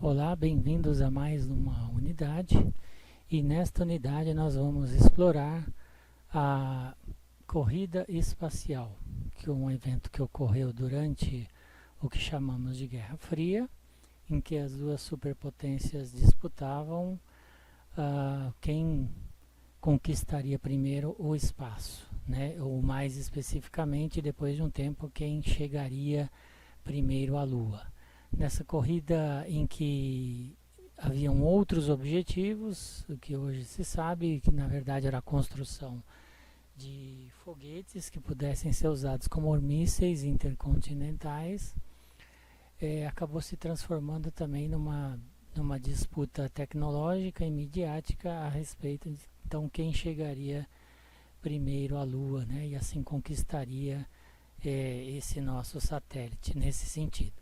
Olá, bem-vindos a mais uma unidade, e nesta unidade nós vamos explorar a corrida espacial, que é um evento que ocorreu durante o que chamamos de Guerra Fria, em que as duas superpotências disputavam quem conquistaria primeiro o espaço, né? Ou mais especificamente, depois de um tempo, quem chegaria primeiro à Lua. Nessa corrida em que haviam outros objetivos, o que hoje se sabe que na verdade era a construção de foguetes que pudessem ser usados como mísseis intercontinentais, acabou se transformando também numa disputa tecnológica e midiática a respeito de então quem chegaria primeiro à Lua, né, e assim conquistaria esse nosso satélite nesse sentido.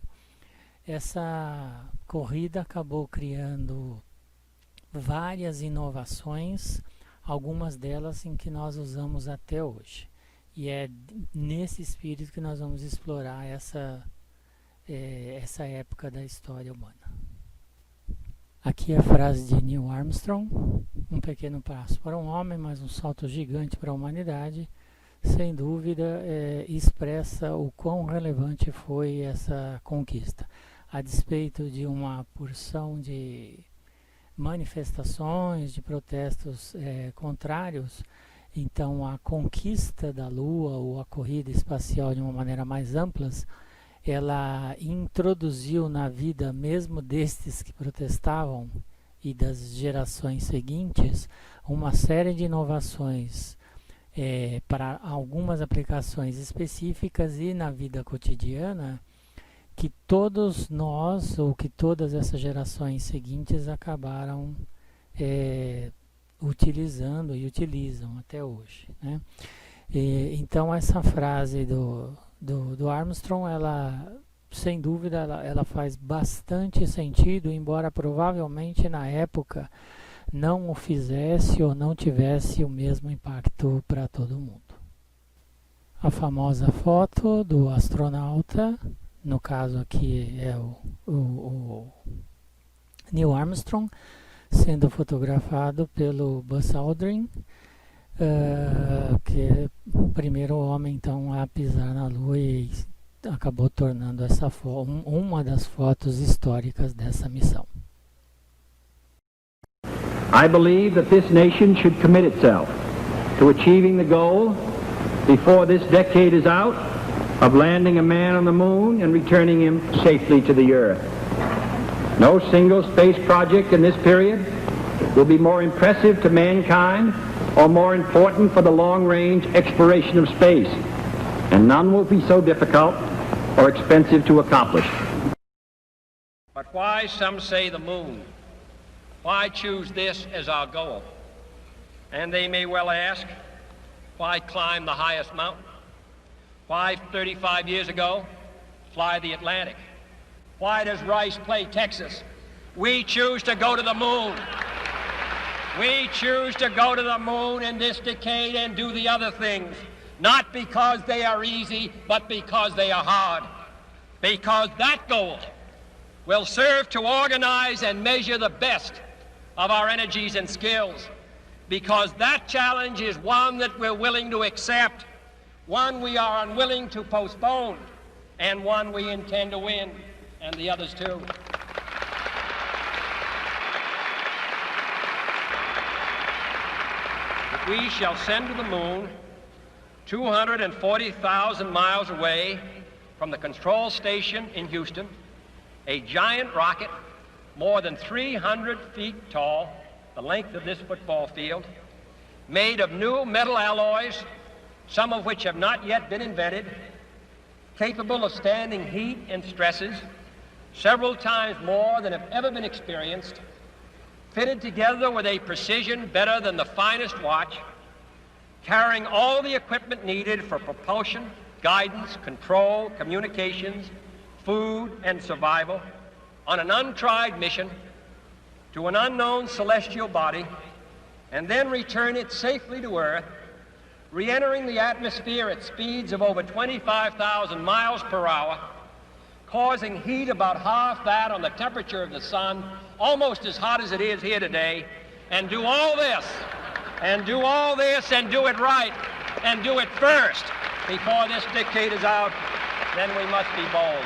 Essa corrida acabou criando várias inovações, algumas delas em que nós usamos até hoje. E é nesse espírito que nós vamos explorar essa época da história humana. Aqui é a frase de Neil Armstrong: um pequeno passo para um homem, mas um salto gigante para a humanidade. Sem dúvida, expressa o quão relevante foi essa conquista. A despeito de uma porção de manifestações, de protestos contrários, então a conquista da Lua ou a corrida espacial de uma maneira mais ampla, ela introduziu na vida mesmo destes que protestavam e das gerações seguintes uma série de inovações para algumas aplicações específicas e na vida cotidiana, que todos nós, ou que todas essas gerações seguintes acabaram utilizando e utilizam até hoje, né? Então essa frase do Armstrong, ela, sem dúvida, ela faz bastante sentido, embora provavelmente na época não o fizesse ou não tivesse o mesmo impacto para todo mundo. A famosa foto do astronauta, no caso aqui é o Neil Armstrong, sendo fotografado pelo Buzz Aldrin, que é o primeiro homem então a pisar na Lua e acabou tornando essa uma das fotos históricas dessa missão. I believe that this nation should commit itself to achieving the goal before this decade is out of landing a man on the moon and returning him safely to the earth. No single space project in this period will be more impressive to mankind or more important for the long-range exploration of space, and none will be so difficult or expensive to accomplish. But why, some say, the moon? Why choose this as our goal? And they may well ask, why climb the highest mountain? Why, 35 years ago, fly the Atlantic? Why does Rice play Texas? We choose to go to the moon. We choose to go to the moon in this decade and do the other things, not because they are easy, but because they are hard. Because that goal will serve to organize and measure the best of our energies and skills. Because that challenge is one that we're willing to accept, one we are unwilling to postpone, and one we intend to win, and the others too. If we shall send to the moon 240,000 miles away from the control station in Houston, a giant rocket more than 300 feet tall, the length of this football field, made of new metal alloys, some of which have not yet been invented, capable of standing heat and stresses several times more than have ever been experienced, fitted together with a precision better than the finest watch, carrying all the equipment needed for propulsion, guidance, control, communications, food, and survival, on an untried mission to an unknown celestial body, and then return it safely to Earth, re-entering the atmosphere at speeds of over 25,000 miles per hour, causing heat about half that on the temperature of the sun, almost as hot as it is here today, and do all this, and do all this, and do it right, and do it first before this decade is out, then we must be bold.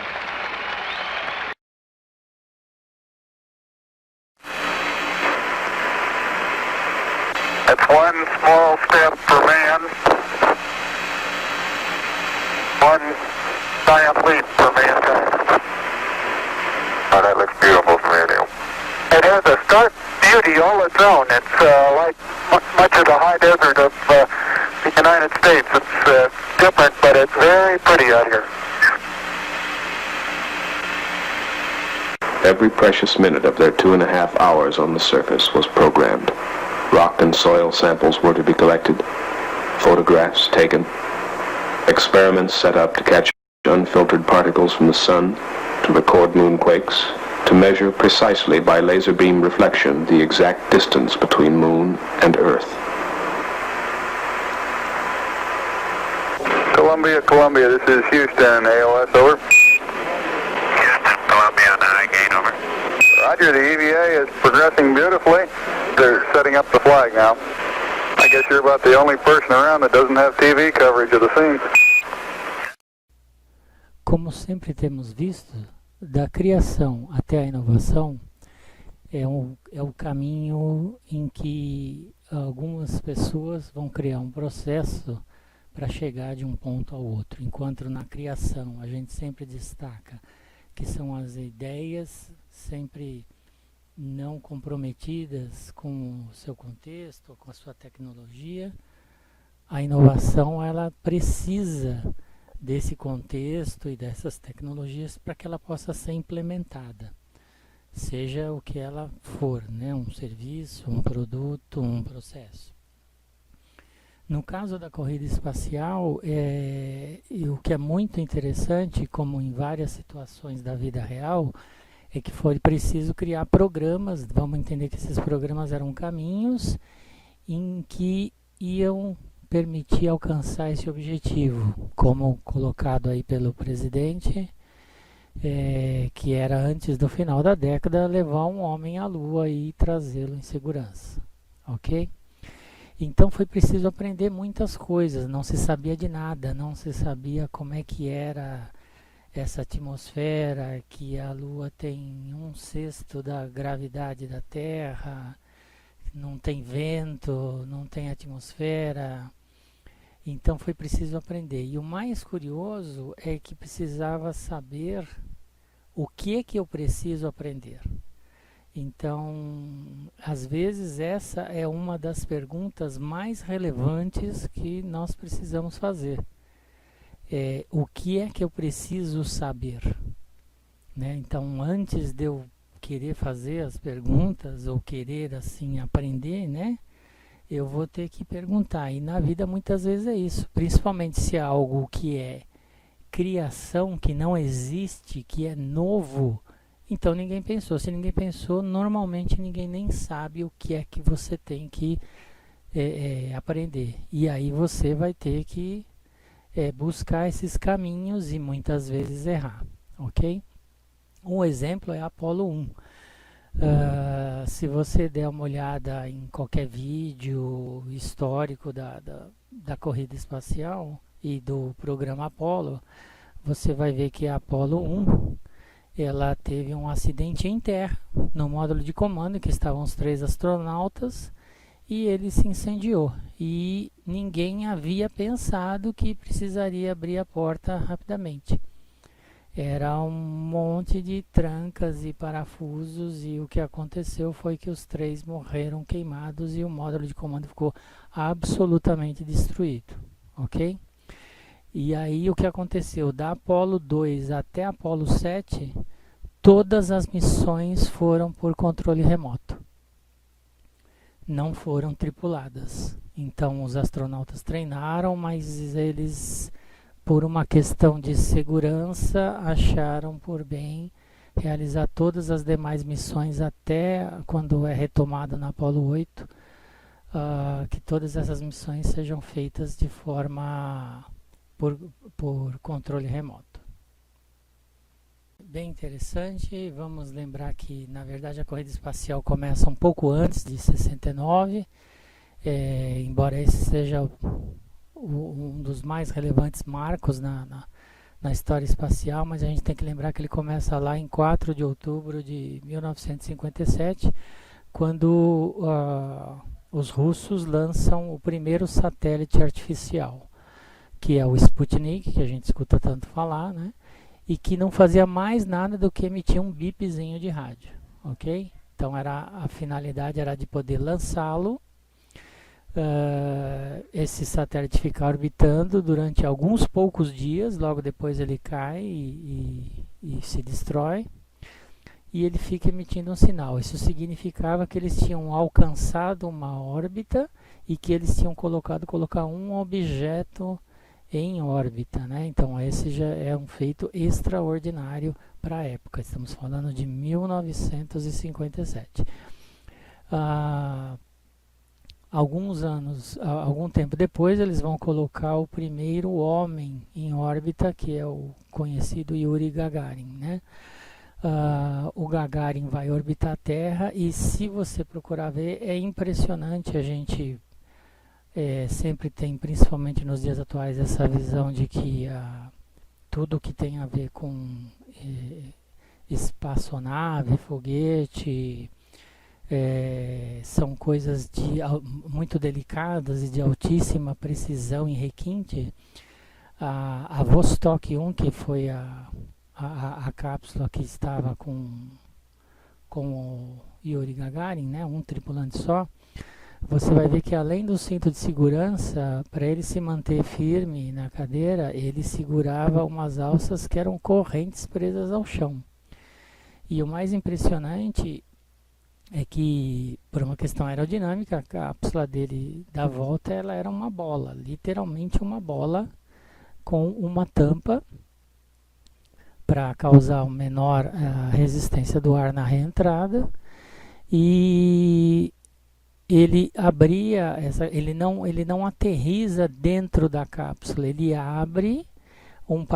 It's one small step for man, one giant leap for mankind. Oh, that looks beautiful from radio. It has a stark beauty all its own. It's like much of the high desert of the United States. It's different, but it's very pretty out here. Every precious minute of their 2.5 hours on the surface was programmed. Rock and soil samples were to be collected, photographs taken, experiments set up to catch unfiltered particles from the sun, to record moonquakes, to measure precisely by laser beam reflection the exact distance between moon and Earth. Columbia, this is Houston, AOS, over. Houston, Columbia, on the high gain, over. Roger, the EVA is progressing beautifully. They're setting up the flag now. I guess you're about the only person around that doesn't have TV coverage of the scene. Como sempre temos visto, da criação até a inovação é o caminho em que algumas pessoas vão criar um processo para chegar de um ponto ao outro. Enquanto na criação a gente sempre destaca que são as ideias sempre não comprometidas com o seu contexto, com a sua tecnologia, a inovação ela precisa desse contexto e dessas tecnologias para que ela possa ser implementada, seja o que ela for, né? Um serviço, um produto, um processo. No caso da corrida espacial, o que é muito interessante, como em várias situações da vida real, é que foi preciso criar programas. Vamos entender que esses programas eram caminhos em que iam permitir alcançar esse objetivo, como colocado aí pelo presidente, que era antes do final da década levar um homem à Lua e trazê-lo em segurança, ok? Então foi preciso aprender muitas coisas, não se sabia de nada, não se sabia como é que era essa atmosfera, que a Lua tem 1/6 da gravidade da Terra, não tem vento, não tem atmosfera. Então foi preciso aprender. E o mais curioso é que precisava saber o que eu preciso aprender. Então, às vezes essa é uma das perguntas mais relevantes que nós precisamos fazer. O que é que eu preciso saber? Né? Então, antes de eu querer fazer as perguntas ou querer assim aprender, né? Eu vou ter que perguntar. E na vida muitas vezes é isso, principalmente se é algo que é criação, que não existe, que é novo. Então ninguém pensou. Se ninguém pensou, normalmente ninguém nem sabe o que é que você tem que aprender. E aí você vai ter que buscar esses caminhos e muitas vezes errar, ok? Um exemplo é Apolo 1. Se você der uma olhada em qualquer vídeo histórico da corrida espacial e do programa Apolo, você vai ver que a Apolo 1 ela teve um acidente em terra no módulo de comando, que estavam os 3 astronautas, e ele se incendiou. E ninguém havia pensado que precisaria abrir a porta rapidamente. Era um monte de trancas e parafusos, e o que aconteceu foi que os 3 morreram queimados e o módulo de comando ficou absolutamente destruído, ok? E aí o que aconteceu? Da Apolo 2 até Apolo 7, todas as missões foram por controle remoto. Não foram tripuladas. Então os astronautas treinaram, mas eles, por uma questão de segurança, acharam por bem realizar todas as demais missões até quando é retomada na Apolo 8, que todas essas missões sejam feitas de forma por controle remoto. bem interessante. Vamos lembrar que, na verdade, a corrida espacial começa um pouco antes de 69, embora esse seja um dos mais relevantes marcos na história espacial, mas a gente tem que lembrar que ele começa lá em 4 de outubro de 1957, quando os russos lançam o primeiro satélite artificial, que é o Sputnik, que a gente escuta tanto falar, né? E que não fazia mais nada do que emitir um bipzinho de rádio, ok? Então a finalidade era de poder lançá-lo, esse satélite fica orbitando durante alguns poucos dias, logo depois ele cai e se destrói, e ele fica emitindo um sinal. Isso significava que eles tinham alcançado uma órbita e que eles tinham colocar um objeto em órbita, né? Então esse já é um feito extraordinário para a época. Estamos falando de 1957. Algum tempo depois, eles vão colocar o primeiro homem em órbita, que é o conhecido Yuri Gagarin, né? O Gagarin vai orbitar a Terra e, se você procurar ver, é impressionante. A gente sempre tem, principalmente nos dias atuais, essa visão de que tudo que tem a ver com espaçonave, foguete, são coisas muito delicadas e de altíssima precisão e requinte. A Vostok 1, que foi a cápsula que estava com o Yuri Gagarin, né, um tripulante só, você vai ver que, além do cinto de segurança, para ele se manter firme na cadeira, ele segurava umas alças que eram correntes presas ao chão. E o mais impressionante é que, por uma questão aerodinâmica, a cápsula dele da volta ela era uma bola, literalmente uma bola, com uma tampa para causar uma menor resistência do ar na reentrada, e ele abria ele não aterriza dentro da cápsula, ele abre, um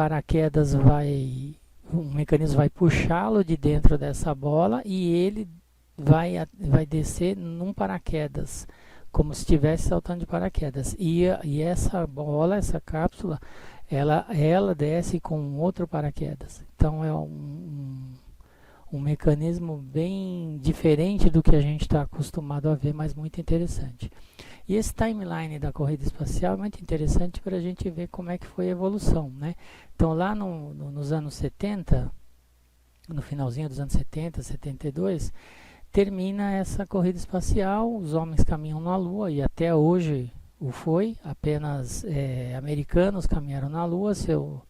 mecanismo vai puxá-lo de dentro dessa bola e ele vai descer num paraquedas, como se estivesse saltando de paraquedas. E essa bola, essa cápsula, ela desce com outro paraquedas. Então é um mecanismo bem diferente do que a gente está acostumado a ver, mas muito interessante. E esse timeline da corrida espacial é muito interessante para a gente ver como é que foi a evolução, né? Então, lá nos anos 70, no finalzinho dos anos 70, 72, termina essa corrida espacial, os homens caminham na Lua, e até hoje apenas americanos caminharam na Lua. Se eu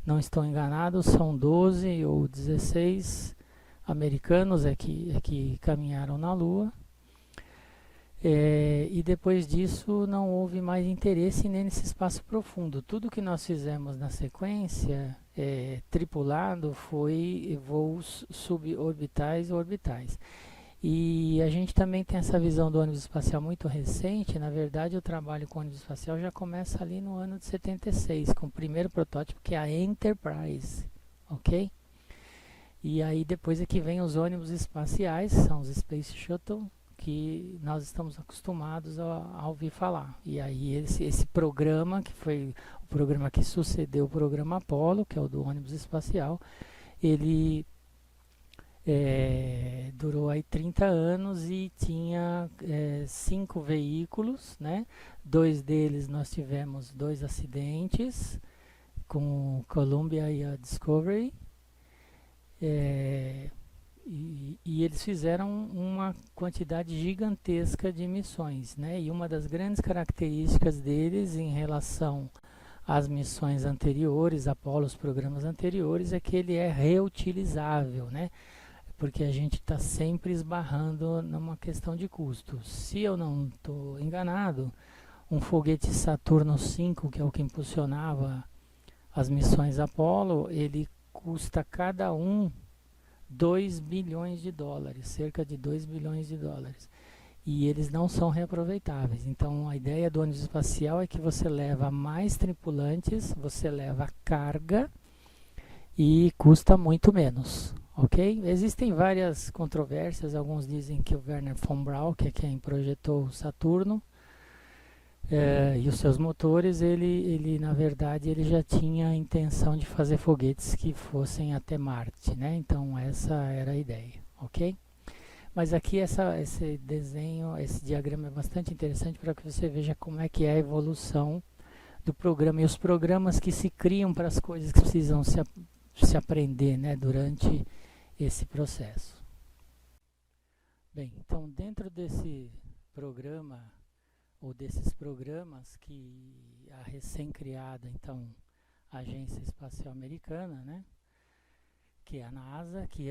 não estou enganado, são 12 ou 16 americanos que caminharam na Lua, e depois disso não houve mais interesse nem nesse espaço profundo. Tudo que nós fizemos na sequência tripulado foi voos suborbitais ou orbitais. E a gente também tem essa visão do ônibus espacial muito recente. Na verdade, o trabalho com o ônibus espacial já começa ali no ano de 76, com o primeiro protótipo, que é a Enterprise, ok? E aí depois é que vem os ônibus espaciais, são os Space Shuttle, que nós estamos acostumados a ouvir falar. E aí esse programa, que foi o programa que sucedeu o programa Apollo, que é o do ônibus espacial, ele durou aí 30 anos e tinha 5 veículos, né? 2 deles nós tivemos 2 acidentes, com o Columbia e a Discovery. E eles fizeram uma quantidade gigantesca de missões, né? E uma das grandes características deles em relação às missões anteriores, Apollo, os programas anteriores, é que ele é reutilizável, né? Porque a gente está sempre esbarrando numa questão de custo. Se eu não estou enganado, um foguete Saturno V, que é o que impulsionava as missões Apollo, ele custa cada um 2 bilhões de dólares, cerca de 2 bilhões de dólares. E eles não são reaproveitáveis. Então a ideia do ônibus espacial é que você leva mais tripulantes, você leva carga, e custa muito menos, ok? Existem várias controvérsias, alguns dizem que o Werner von Braun, que é quem projetou o Saturno, e os seus motores, ele na verdade ele já tinha a intenção de fazer foguetes que fossem até Marte, né? Então essa era a ideia, ok? Mas aqui esse desenho, esse diagrama é bastante interessante para que você veja como é que é a evolução do programa e os programas que se criam para as coisas que precisam se aprender, né, durante esse processo. Bem, então dentro desse programa ou desses programas que a recém-criada, então, Agência Espacial Americana, né, que é a NASA, que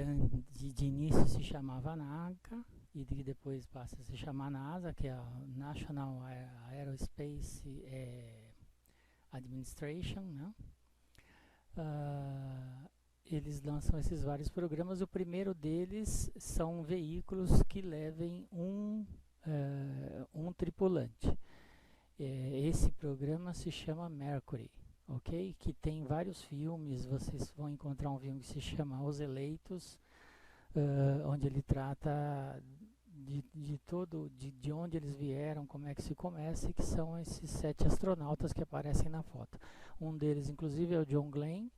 de início se chamava NACA e depois passa a se chamar NASA, que é a National Aerospace Administration, né? Eles lançam esses vários programas. O primeiro deles são veículos que levem um tripulante. Esse programa se chama Mercury, ok? Que tem vários filmes. Vocês vão encontrar um filme que se chama Os Eleitos, onde ele trata de onde eles vieram, como é que se começa, e que são esses 7 astronautas que aparecem na foto. Um deles, inclusive, é o John Glenn,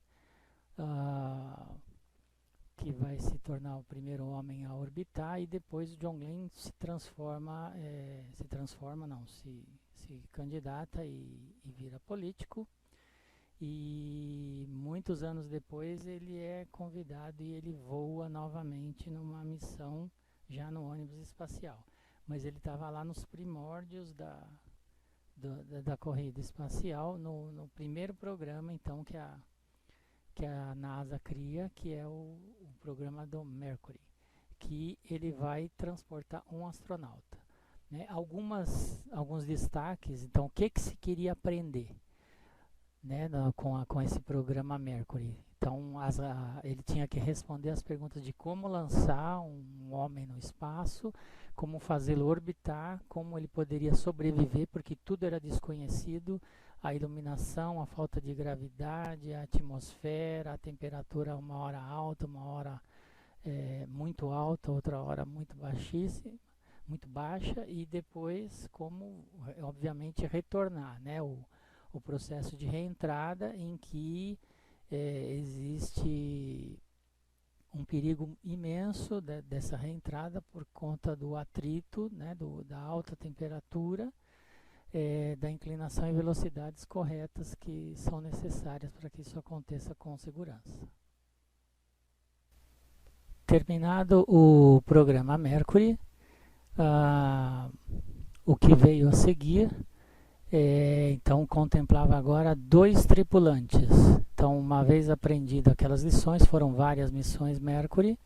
que vai se tornar o primeiro homem a orbitar, e depois o John Glenn se candidata e vira político. E muitos anos depois ele é convidado e ele voa novamente numa missão já no ônibus espacial. Mas ele estava lá nos primórdios da corrida espacial, no primeiro programa então que a NASA cria, que é o programa do Mercury, que ele vai transportar um astronauta, né? Alguns destaques, então o que se queria aprender, né, com esse programa Mercury. Então ele tinha que responder as perguntas de como lançar um homem no espaço, como fazê-lo orbitar, como ele poderia sobreviver, porque tudo era desconhecido, a iluminação, a falta de gravidade, a atmosfera, a temperatura uma hora alta, uma hora muito alta, outra hora muito baixíssima, muito baixa, e depois como, obviamente, retornar, né, o processo de reentrada, em que existe um perigo imenso dessa reentrada por conta do atrito, né, da alta temperatura, da inclinação e velocidades corretas que são necessárias para que isso aconteça com segurança. Terminado o programa Mercury, o que veio a seguir então contemplava agora 2 tripulantes. Então, uma vez aprendido aquelas lições, foram várias missões Mercury,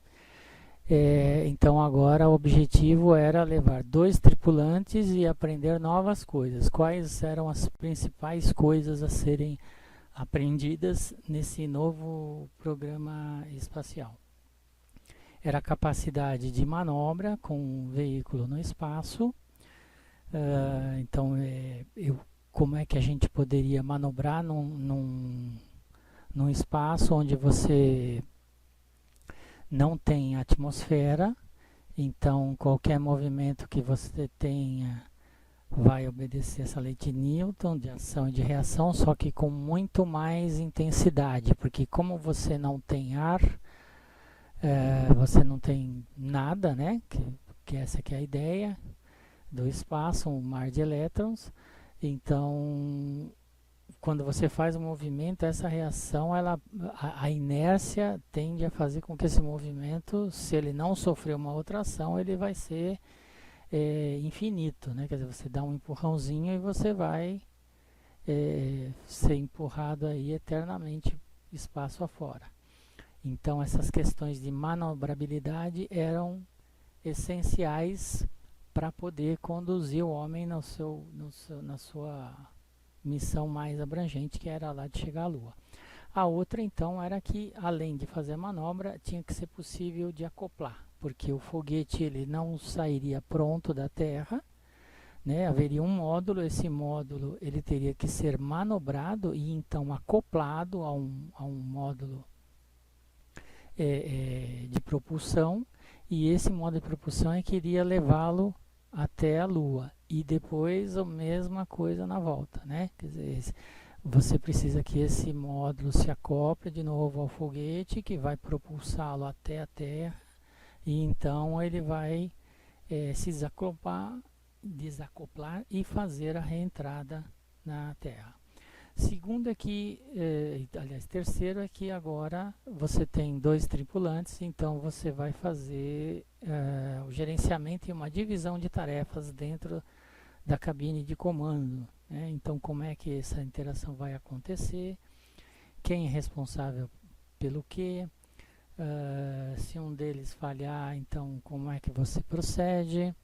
então agora o objetivo era levar 2 tripulantes e aprender novas coisas. Quais eram as principais coisas a serem aprendidas nesse novo programa espacial? Era a capacidade de manobra com um veículo no espaço. Então, como é que a gente poderia manobrar num espaço onde você não tem atmosfera, então qualquer movimento que você tenha vai obedecer essa lei de Newton, de ação e de reação, só que com muito mais intensidade, porque como você não tem ar, você não tem nada, né? Que essa que é a ideia do espaço, um mar de elétrons. Então, quando você faz um movimento, essa reação, a inércia tende a fazer com que esse movimento, se ele não sofrer uma outra ação, ele vai ser infinito, né? Quer dizer, você dá um empurrãozinho e você vai ser empurrado aí eternamente espaço afora. Então, essas questões de manobrabilidade eram essenciais para poder conduzir o homem na sua missão mais abrangente, que era lá de chegar à Lua. A outra, então, era que, além de fazer a manobra, tinha que ser possível de acoplar, porque o foguete ele não sairia pronto da Terra, né? Haveria um módulo, esse módulo ele teria que ser manobrado e então acoplado a um módulo de propulsão, e esse modo de propulsão é que iria levá-lo até a Lua, e depois a mesma coisa na volta, né? Quer dizer, você precisa que esse módulo se acople de novo ao foguete, que vai propulsá-lo até a Terra, e então ele vai se desacoplar e fazer a reentrada na Terra. Segundo é que, aliás, terceiro é que agora você tem 2 tripulantes, então você vai fazer o gerenciamento e uma divisão de tarefas dentro da cabine de comando, né? Então, como é que essa interação vai acontecer, quem é responsável pelo quê, se um deles falhar, então como é que você procede.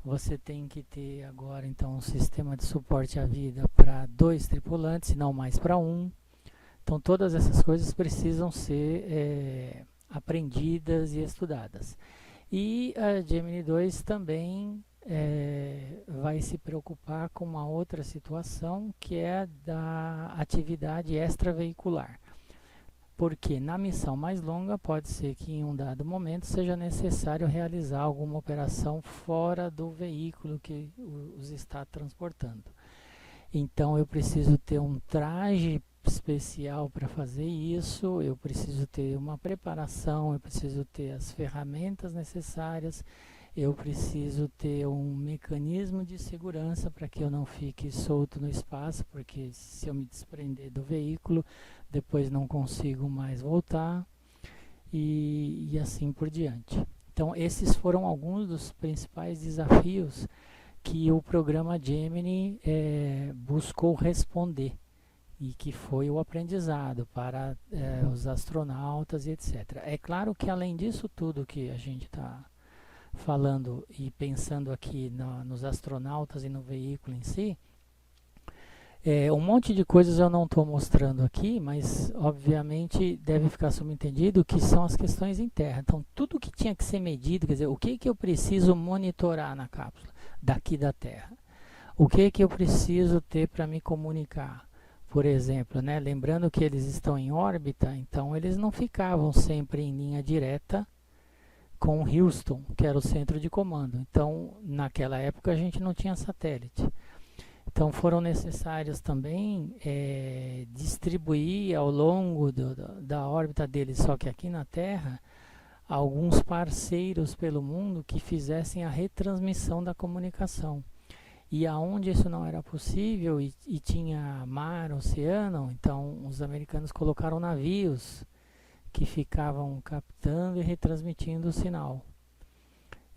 Você tem que ter agora então um sistema de suporte à vida para 2 tripulantes e não mais para 1. Então todas essas coisas precisam ser aprendidas e estudadas. E a Gemini 2 também vai se preocupar com uma outra situação, que é da atividade extraveicular. Porque na missão mais longa pode ser que em um dado momento seja necessário realizar alguma operação fora do veículo que os está transportando. Então eu preciso ter um traje especial para fazer isso, eu preciso ter uma preparação, eu preciso ter as ferramentas necessárias, eu preciso ter um mecanismo de segurança para que eu não fique solto no espaço, porque se eu me desprender do veículo, depois não consigo mais voltar, e assim por diante. Então esses foram alguns dos principais desafios que o programa Gemini buscou responder, e que foi o aprendizado para os astronautas e etc. É claro que além disso tudo que a gente está falando e pensando aqui nos astronautas e no veículo em si, um monte de coisas eu não estou mostrando aqui, mas obviamente deve ficar subentendido que são as questões em terra. Então tudo que tinha que ser medido, quer dizer, o que eu preciso monitorar na cápsula daqui da Terra, o que eu preciso ter para me comunicar, por exemplo, né? Lembrando que eles estão em órbita, então eles não ficavam sempre em linha direta com Houston, que era o centro de comando. Então naquela época a gente não tinha satélite. Então foram necessários também distribuir ao longo da órbita deles, só que aqui na Terra, alguns parceiros pelo mundo que fizessem a retransmissão da comunicação. E aonde isso não era possível e tinha mar, oceano, então os americanos colocaram navios que ficavam captando e retransmitindo o sinal.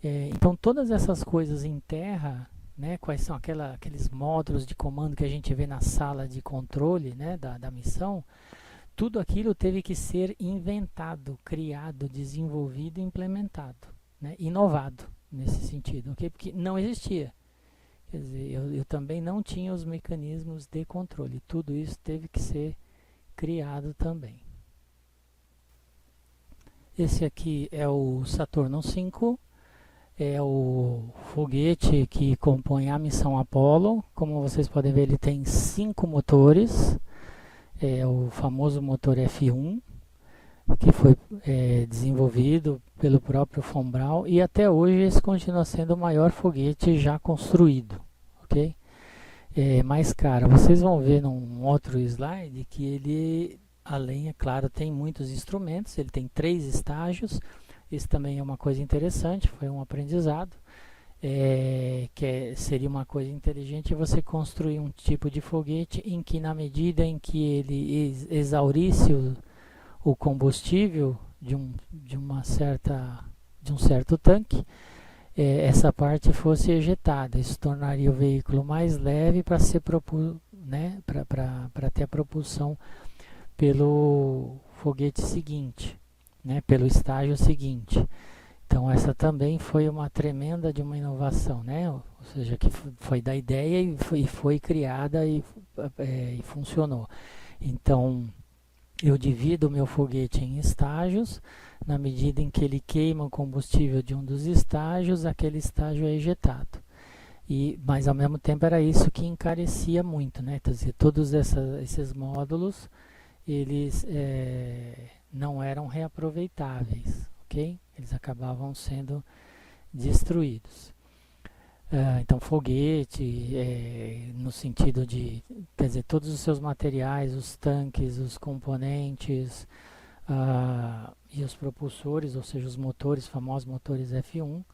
Então todas essas coisas em terra, né, quais são aqueles módulos de comando que a gente vê na sala de controle, né, da missão, tudo aquilo teve que ser inventado, criado, desenvolvido e implementado, né, inovado nesse sentido, okay? Porque não existia. Quer dizer, eu também não tinha os mecanismos de controle, tudo isso teve que ser criado também. Esse aqui é o Saturno V, é o foguete que compõe a missão Apollo. Como vocês podem ver, ele tem 5 motores, o famoso motor F1, que foi desenvolvido pelo próprio Von Braun, e até hoje esse continua sendo o maior foguete já construído, ok? Mais caro. Vocês vão ver num outro slide que ele, além, é claro, tem muitos instrumentos, ele tem 3 estágios. Isso também é uma coisa interessante, foi um aprendizado, seria uma coisa inteligente você construir um tipo de foguete em que, na medida em que ele exaurisse o combustível de um certo tanque, essa parte fosse ejetada. Isso tornaria o veículo mais leve para ser para ter a propulsão pelo foguete seguinte, né, pelo estágio seguinte. Então essa também foi uma tremenda de uma inovação, né? Ou seja, que foi da ideia e foi criada e funcionou. Então eu divido o meu foguete em estágios. Na medida em que ele queima o combustível de um dos estágios, aquele estágio é ejetado. Mas ao mesmo tempo era isso que encarecia muito, né? Quer dizer, todos esses módulos, eles não eram reaproveitáveis, ok? Eles acabavam sendo destruídos. Então, foguete, no sentido de, quer dizer, todos os seus materiais, os tanques, os componentes e os propulsores, ou seja, os motores, famosos motores F1,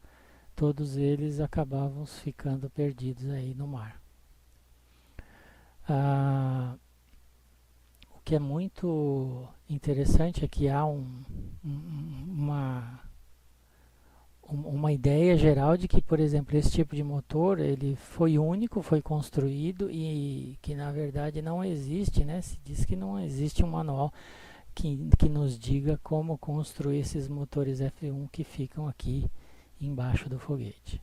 todos eles acabavam ficando perdidos aí no mar. O que é muito interessante é que há uma ideia geral de que, por exemplo, esse tipo de motor ele foi único, foi construído e que na verdade não existe, né? Se diz que não existe um manual que nos diga como construir esses motores F1 que ficam aqui embaixo do foguete.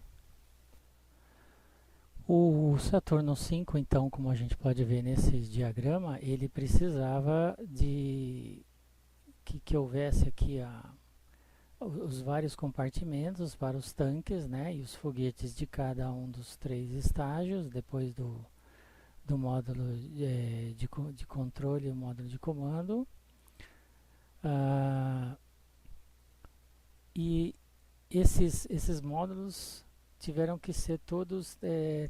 O Saturno V, então, como a gente pode ver nesse diagrama, ele precisava de que houvesse aqui os vários compartimentos para os tanques, né, e os foguetes de cada um dos 3 estágios, depois do módulo de controle e o módulo de comando. E esses módulos tiveram que ser todos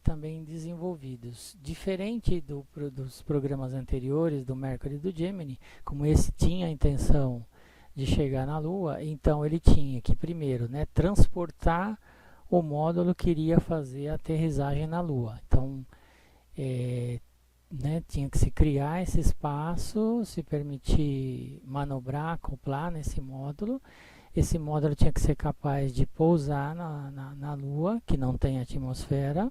também desenvolvidos. Diferente dos programas anteriores, do Mercury e do Gemini, como esse tinha a intenção de chegar na Lua, então ele tinha que primeiro, né, transportar o módulo que iria fazer a aterrissagem na Lua. Então, né, tinha que se criar esse espaço, se permitir manobrar, acoplar nesse módulo. Esse módulo tinha que ser capaz de pousar na Lua, que não tem atmosfera.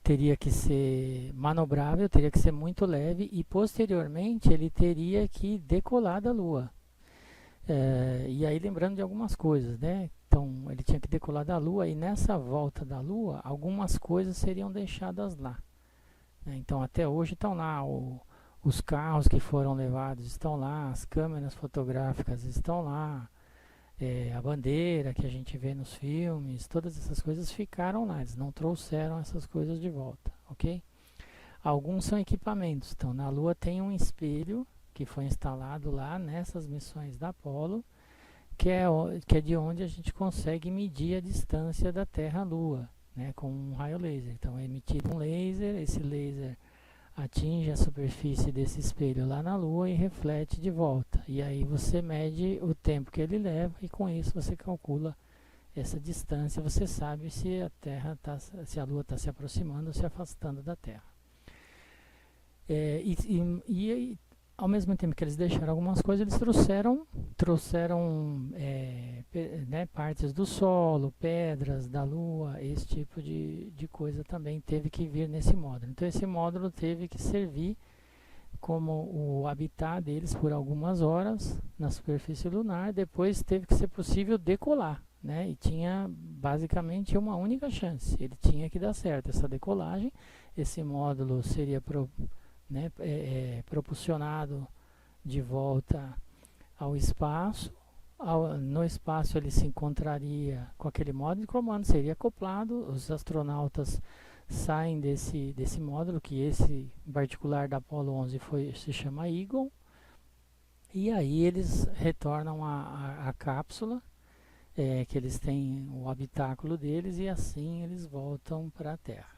Teria que ser manobrável, teria que ser muito leve e posteriormente ele teria que decolar da Lua. E aí lembrando de algumas coisas, né? Então ele tinha que decolar da Lua e nessa volta da Lua algumas coisas seriam deixadas lá. Então até hoje estão lá, os carros que foram levados estão lá, as câmeras fotográficas estão lá, a bandeira que a gente vê nos filmes, todas essas coisas ficaram lá, eles não trouxeram essas coisas de volta, ok? Alguns são equipamentos, então na Lua tem um espelho que foi instalado lá nessas missões da Apollo, que é de onde a gente consegue medir a distância da Terra à Lua, né, com um raio laser. Então é emitido um laser, esse laser atinge a superfície desse espelho lá na Lua e reflete de volta. E aí você mede o tempo que ele leva e com isso você calcula essa distância, você sabe se a Lua está se aproximando ou se afastando da Terra. E ao mesmo tempo que eles deixaram algumas coisas, eles trouxeram né, partes do solo, pedras da Lua, esse tipo de coisa também teve que vir nesse módulo. Então esse módulo teve que servir como o habitat deles por algumas horas na superfície lunar, depois teve que ser possível decolar, né? E tinha basicamente uma única chance, ele tinha que dar certo essa decolagem, esse módulo seria propulsionado de volta ao espaço. No espaço ele se encontraria com aquele módulo de comando, seria acoplado, os astronautas saem desse módulo, que esse em particular da Apollo 11 se chama Eagle, e aí eles retornam à cápsula, que eles têm o habitáculo deles, e assim eles voltam para a Terra.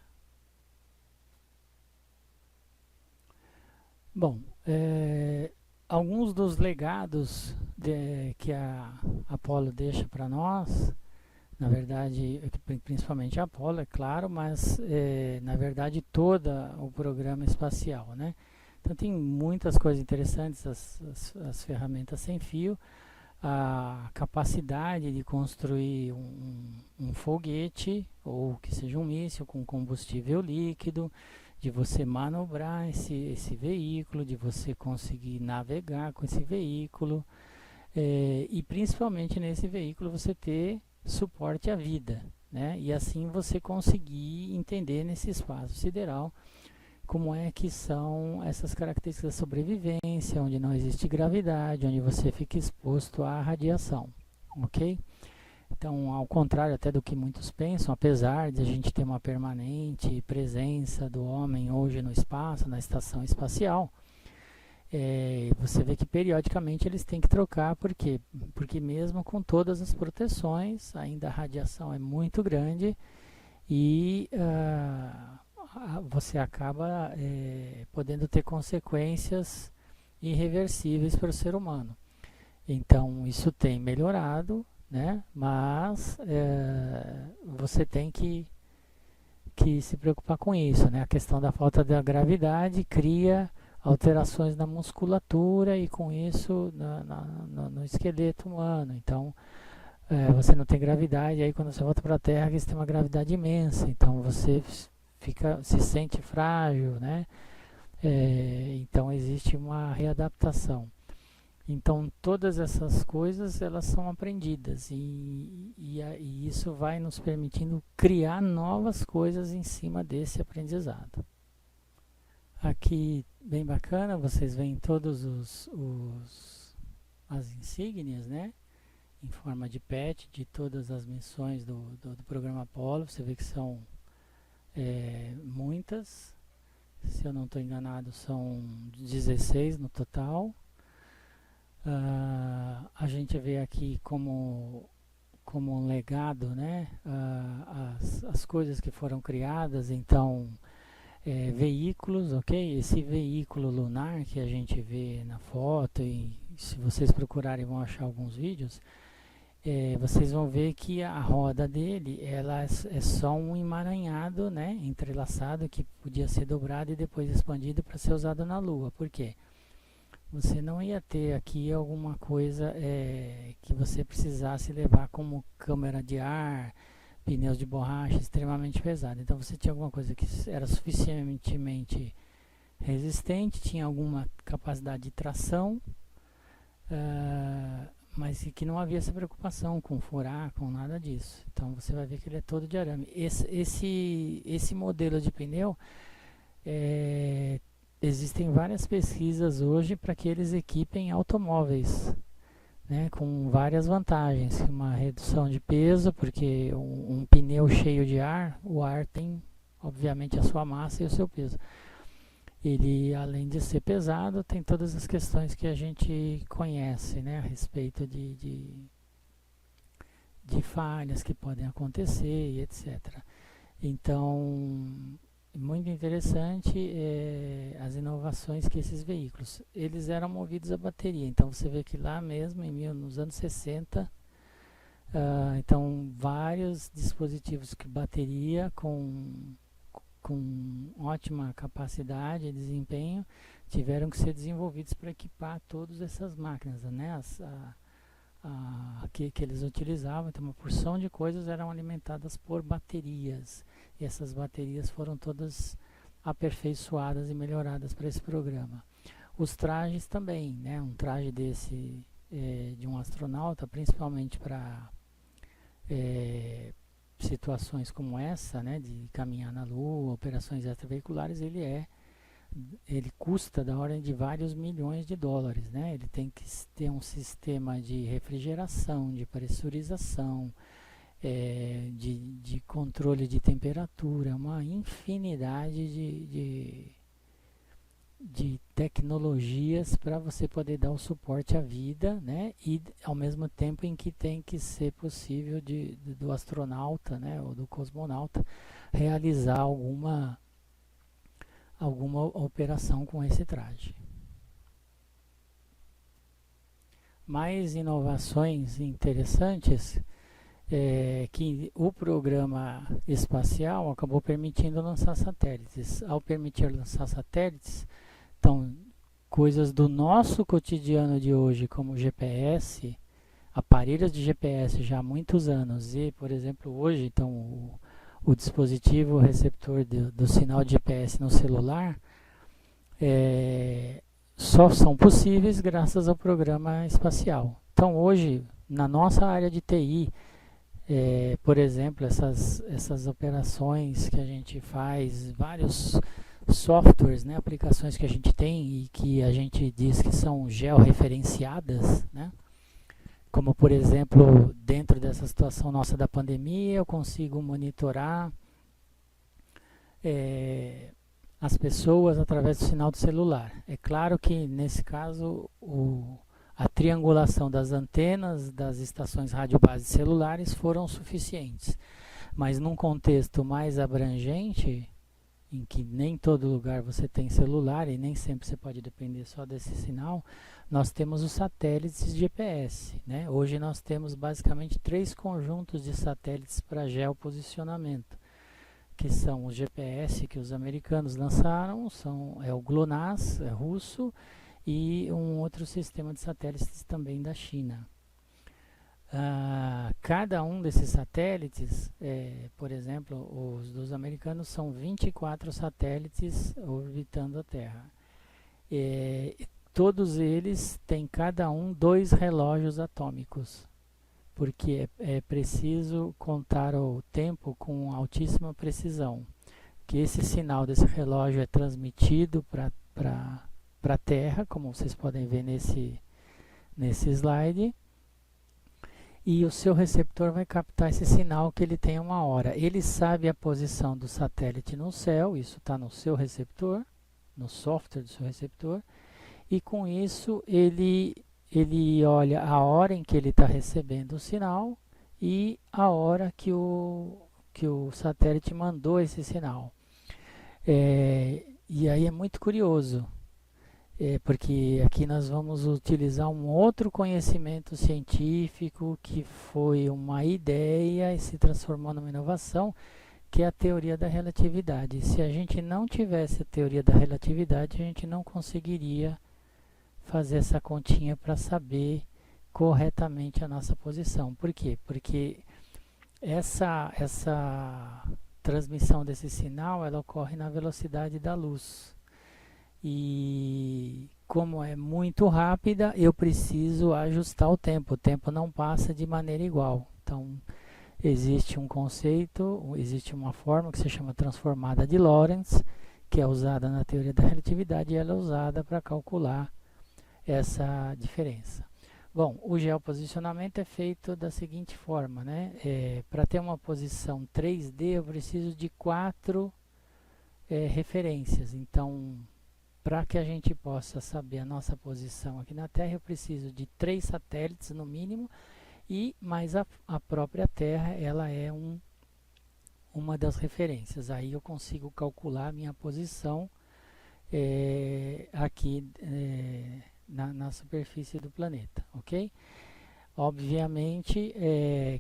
Bom, alguns dos legados que a Apollo deixa para nós, na verdade, principalmente a Apollo, é claro, mas na verdade todo o programa espacial, né? Então tem muitas coisas interessantes, as ferramentas sem fio, a capacidade de construir um foguete, ou que seja um míssil com combustível líquido, de você manobrar esse veículo, de você conseguir navegar com esse veículo, e principalmente nesse veículo você ter suporte à vida, né? E assim você conseguir entender nesse espaço sideral como é que são essas características da sobrevivência, onde não existe gravidade, onde você fica exposto à radiação, ok? Então, ao contrário até do que muitos pensam, apesar de a gente ter uma permanente presença do homem hoje no espaço, na estação espacial, Você vê que periodicamente eles têm que trocar, por quê? Porque mesmo com todas as proteções, ainda a radiação é muito grande e você acaba podendo ter consequências irreversíveis para o ser humano. Então isso tem melhorado, né? Mas você tem que se preocupar com isso, né? A questão da falta da gravidade cria alterações na musculatura e com isso no esqueleto humano. Então você não tem gravidade, aí quando você volta para a Terra você tem uma gravidade imensa, então você se sente frágil, né? Então existe uma readaptação. Então todas essas coisas elas são aprendidas e isso vai nos permitindo criar novas coisas em cima desse aprendizado. Aqui bem bacana, vocês veem todos as insígnias, né? Em forma de PET de todas as missões do programa Apollo. Você vê que são muitas, se eu não estou enganado são 16 no total. A gente vê aqui como um legado, né? As coisas que foram criadas. Então veículos, ok? Esse veículo lunar que a gente vê na foto, e se vocês procurarem vão achar alguns vídeos, vocês vão ver que a roda dele ela é só um emaranhado, né? Entrelaçado, que podia ser dobrado e depois expandido para ser usado na Lua. Por quê? Você não ia ter aqui alguma coisa que você precisasse levar como câmara de ar, pneus de borracha extremamente pesado. Então você tinha alguma coisa que era suficientemente resistente, tinha alguma capacidade de tração, mas que não havia essa preocupação com furar, com nada disso. Então você vai ver que ele é todo de arame. Esse modelo de pneu, existem várias pesquisas hoje para que eles equipem automóveis, né, com várias vantagens. Uma redução de peso, porque um pneu cheio de ar, o ar tem obviamente a sua massa e o seu peso. Ele, além de ser pesado, tem todas as questões que a gente conhece, né, a respeito de falhas que podem acontecer e etc. Então, muito interessante as inovações que esses veículos, eles eram movidos a bateria. Então você vê que lá mesmo nos anos 60, então vários dispositivos que bateria com ótima capacidade e desempenho tiveram que ser desenvolvidos para equipar todas essas máquinas, né? Que eles utilizavam. Então uma porção de coisas eram alimentadas por baterias. E essas baterias foram todas aperfeiçoadas e melhoradas para esse programa. Os trajes também, né? Um traje desse de um astronauta, principalmente para situações como essa, né? De caminhar na Lua, operações extraveiculares, ele custa da ordem de vários milhões de dólares, né? Ele tem que ter um sistema de refrigeração, de pressurização, de controle de temperatura, uma infinidade de tecnologias para você poder dar o suporte à vida, né? E ao mesmo tempo em que tem que ser possível do astronauta, né? Ou do cosmonauta realizar alguma operação com esse traje. Mais inovações interessantes que o programa espacial acabou permitindo lançar satélites. Ao permitir lançar satélites, então, coisas do nosso cotidiano de hoje, como GPS, aparelhos de GPS já há muitos anos, e, por exemplo, hoje, então, o dispositivo receptor do sinal de GPS no celular só são possíveis graças ao programa espacial. Então, hoje, na nossa área de TI, por exemplo, essas operações que a gente faz, vários softwares, né, aplicações que a gente tem e que a gente diz que são georreferenciadas, né? Como, por exemplo, dentro dessa situação nossa da pandemia, eu consigo monitorar as pessoas através do sinal do celular. É claro que nesse caso a triangulação das antenas das estações rádio-base celulares foram suficientes, mas num contexto mais abrangente, em que nem todo lugar você tem celular e nem sempre você pode depender só desse sinal, nós temos os satélites GPS, né? Hoje nós temos basicamente 3 conjuntos de satélites para geoposicionamento, que são o GPS que os americanos lançaram, é o GLONASS, é russo, e um outro sistema de satélites também da China. Cada um desses satélites, por exemplo, os dos americanos são 24 satélites orbitando a Terra. Todos eles têm cada um 2 relógios atômicos, porque é preciso contar o tempo com altíssima precisão. Que esse sinal desse relógio é transmitido para a Terra, como vocês podem ver nesse slide, e o seu receptor vai captar esse sinal que ele tem uma hora. Ele sabe a posição do satélite no céu, isso está no seu receptor, no software do seu receptor, e com isso ele olha a hora em que ele está recebendo o sinal e a hora que o satélite mandou esse sinal. E aí é muito curioso, porque aqui nós vamos utilizar um outro conhecimento científico que foi uma ideia e se transformou numa inovação, que é a teoria da relatividade. Se a gente não tivesse a teoria da relatividade, a gente não conseguiria fazer essa continha para saber corretamente a nossa posição. Por quê? Porque essa transmissão desse sinal, ela ocorre na velocidade da luz. E como é muito rápida, eu preciso ajustar o tempo. O tempo não passa de maneira igual. Então, existe um conceito, existe uma fórmula que se chama transformada de Lorentz, que é usada na teoria da relatividade, e ela é usada para calcular essa diferença. Bom, o geoposicionamento é feito da seguinte forma, né? Para ter uma posição 3D, eu preciso de 4 referências. Então, para que a gente possa saber a nossa posição aqui na Terra, eu preciso de 3 satélites no mínimo, e mais a própria Terra, ela é uma das referências. Aí eu consigo calcular a minha posição aqui na superfície do planeta, ok? Obviamente,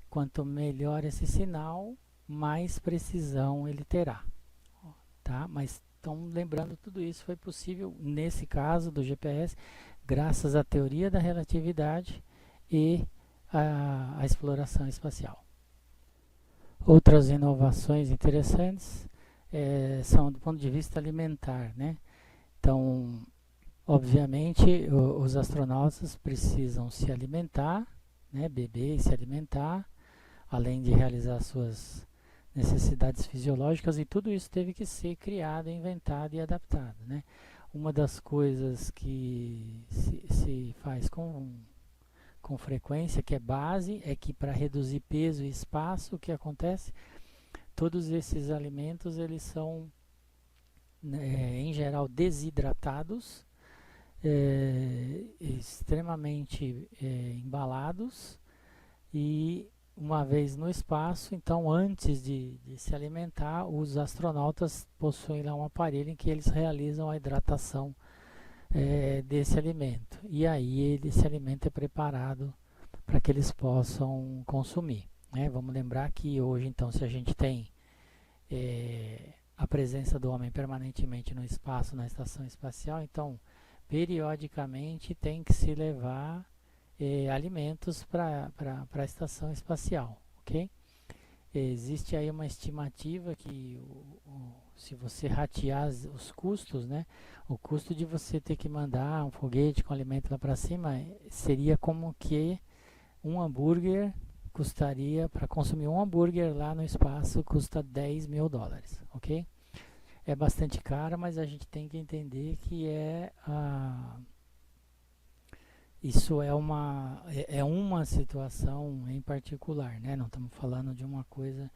quanto melhor esse sinal, mais precisão ele terá, tá? Mas então, lembrando, tudo isso foi possível, nesse caso do GPS, graças à teoria da relatividade e à exploração espacial. Outras inovações interessantes são do ponto de vista alimentar, né? Então, obviamente, os astronautas precisam se alimentar, né? Beber e se alimentar, além de realizar suas necessidades fisiológicas, e tudo isso teve que ser criado, inventado e adaptado, né? Uma das coisas que se faz com frequência, que é base, é que para reduzir peso e espaço, o que acontece? Todos esses alimentos, eles são, em geral, desidratados, extremamente embalados, e uma vez no espaço, então antes de se alimentar, os astronautas possuem lá um aparelho em que eles realizam a hidratação desse alimento. E aí esse alimento é preparado para que eles possam consumir, né? Vamos lembrar que hoje, então, se a gente tem a presença do homem permanentemente no espaço, na estação espacial, então periodicamente tem que se levar alimentos para a estação espacial, ok? Existe aí uma estimativa que se você ratear os custos, né, o custo de você ter que mandar um foguete com alimento lá para cima seria como que um hambúrguer custaria, para consumir um hambúrguer lá no espaço, custa $10 mil, ok? É bastante caro, mas a gente tem que entender que isso é uma situação em particular, né? Não estamos falando de uma coisa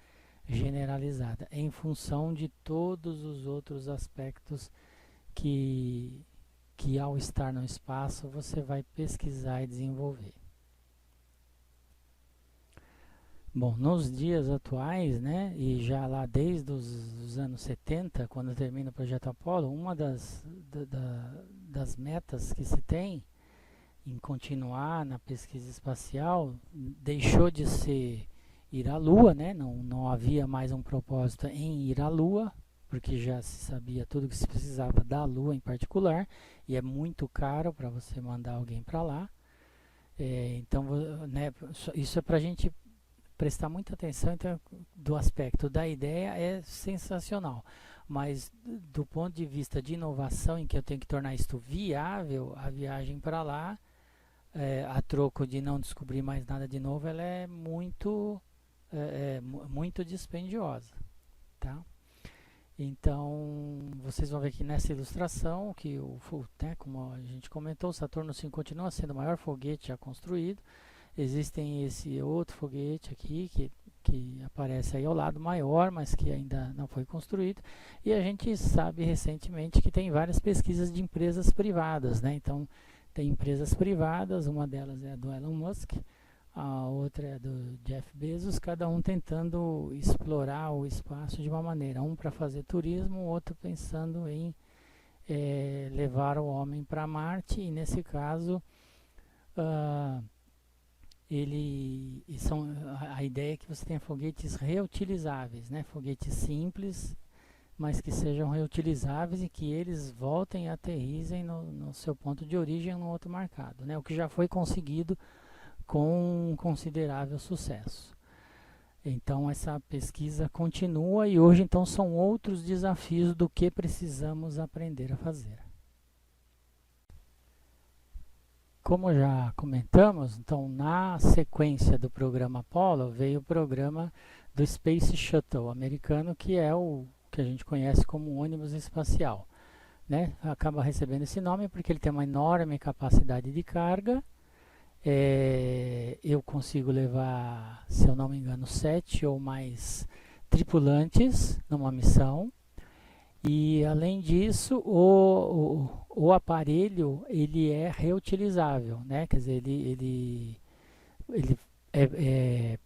generalizada, em função de todos os outros aspectos que ao estar no espaço você vai pesquisar e desenvolver. Bom, nos dias atuais, né, e já lá desde os anos 70, quando termina o projeto Apollo, uma das metas que se tem em continuar na pesquisa espacial deixou de ser ir à Lua, né, não havia mais um propósito em ir à Lua, porque já se sabia tudo que se precisava da Lua em particular, e é muito caro para você mandar alguém para lá. Então, né, isso é para a gente prestar muita atenção. Então, do aspecto da ideia é sensacional, mas do ponto de vista de inovação, em que eu tenho que tornar isto viável, a viagem para lá, a troco de não descobrir mais nada de novo, ela é muito dispendiosa, tá? Então, vocês vão ver aqui nessa ilustração que né, como a gente comentou, o Saturno 5 continua sendo o maior foguete já construído. Existem esse outro foguete aqui que aparece aí ao lado, maior, mas que ainda não foi construído. E a gente sabe recentemente que tem várias pesquisas de empresas privadas, né? Então, tem empresas privadas, uma delas é a do Elon Musk, a outra é do Jeff Bezos, cada um tentando explorar o espaço de uma maneira. Um para fazer turismo, o outro pensando em levar o homem para Marte, e nesse caso... a ideia é que você tenha foguetes reutilizáveis, né? Foguetes simples, mas que sejam reutilizáveis e que eles voltem e aterrissem no seu ponto de origem no outro mercado, né? O que já foi conseguido com considerável sucesso. Então essa pesquisa continua e hoje então são outros desafios do que precisamos aprender a fazer. Como já comentamos, então na sequência do programa Apollo veio o programa do Space Shuttle americano, que é o que a gente conhece como ônibus espacial, né? Acaba recebendo esse nome porque ele tem uma enorme capacidade de carga. Eu consigo levar, se eu não me engano, 7 ou mais tripulantes numa missão. E além disso, o aparelho ele é reutilizável, né? Quer dizer, ele é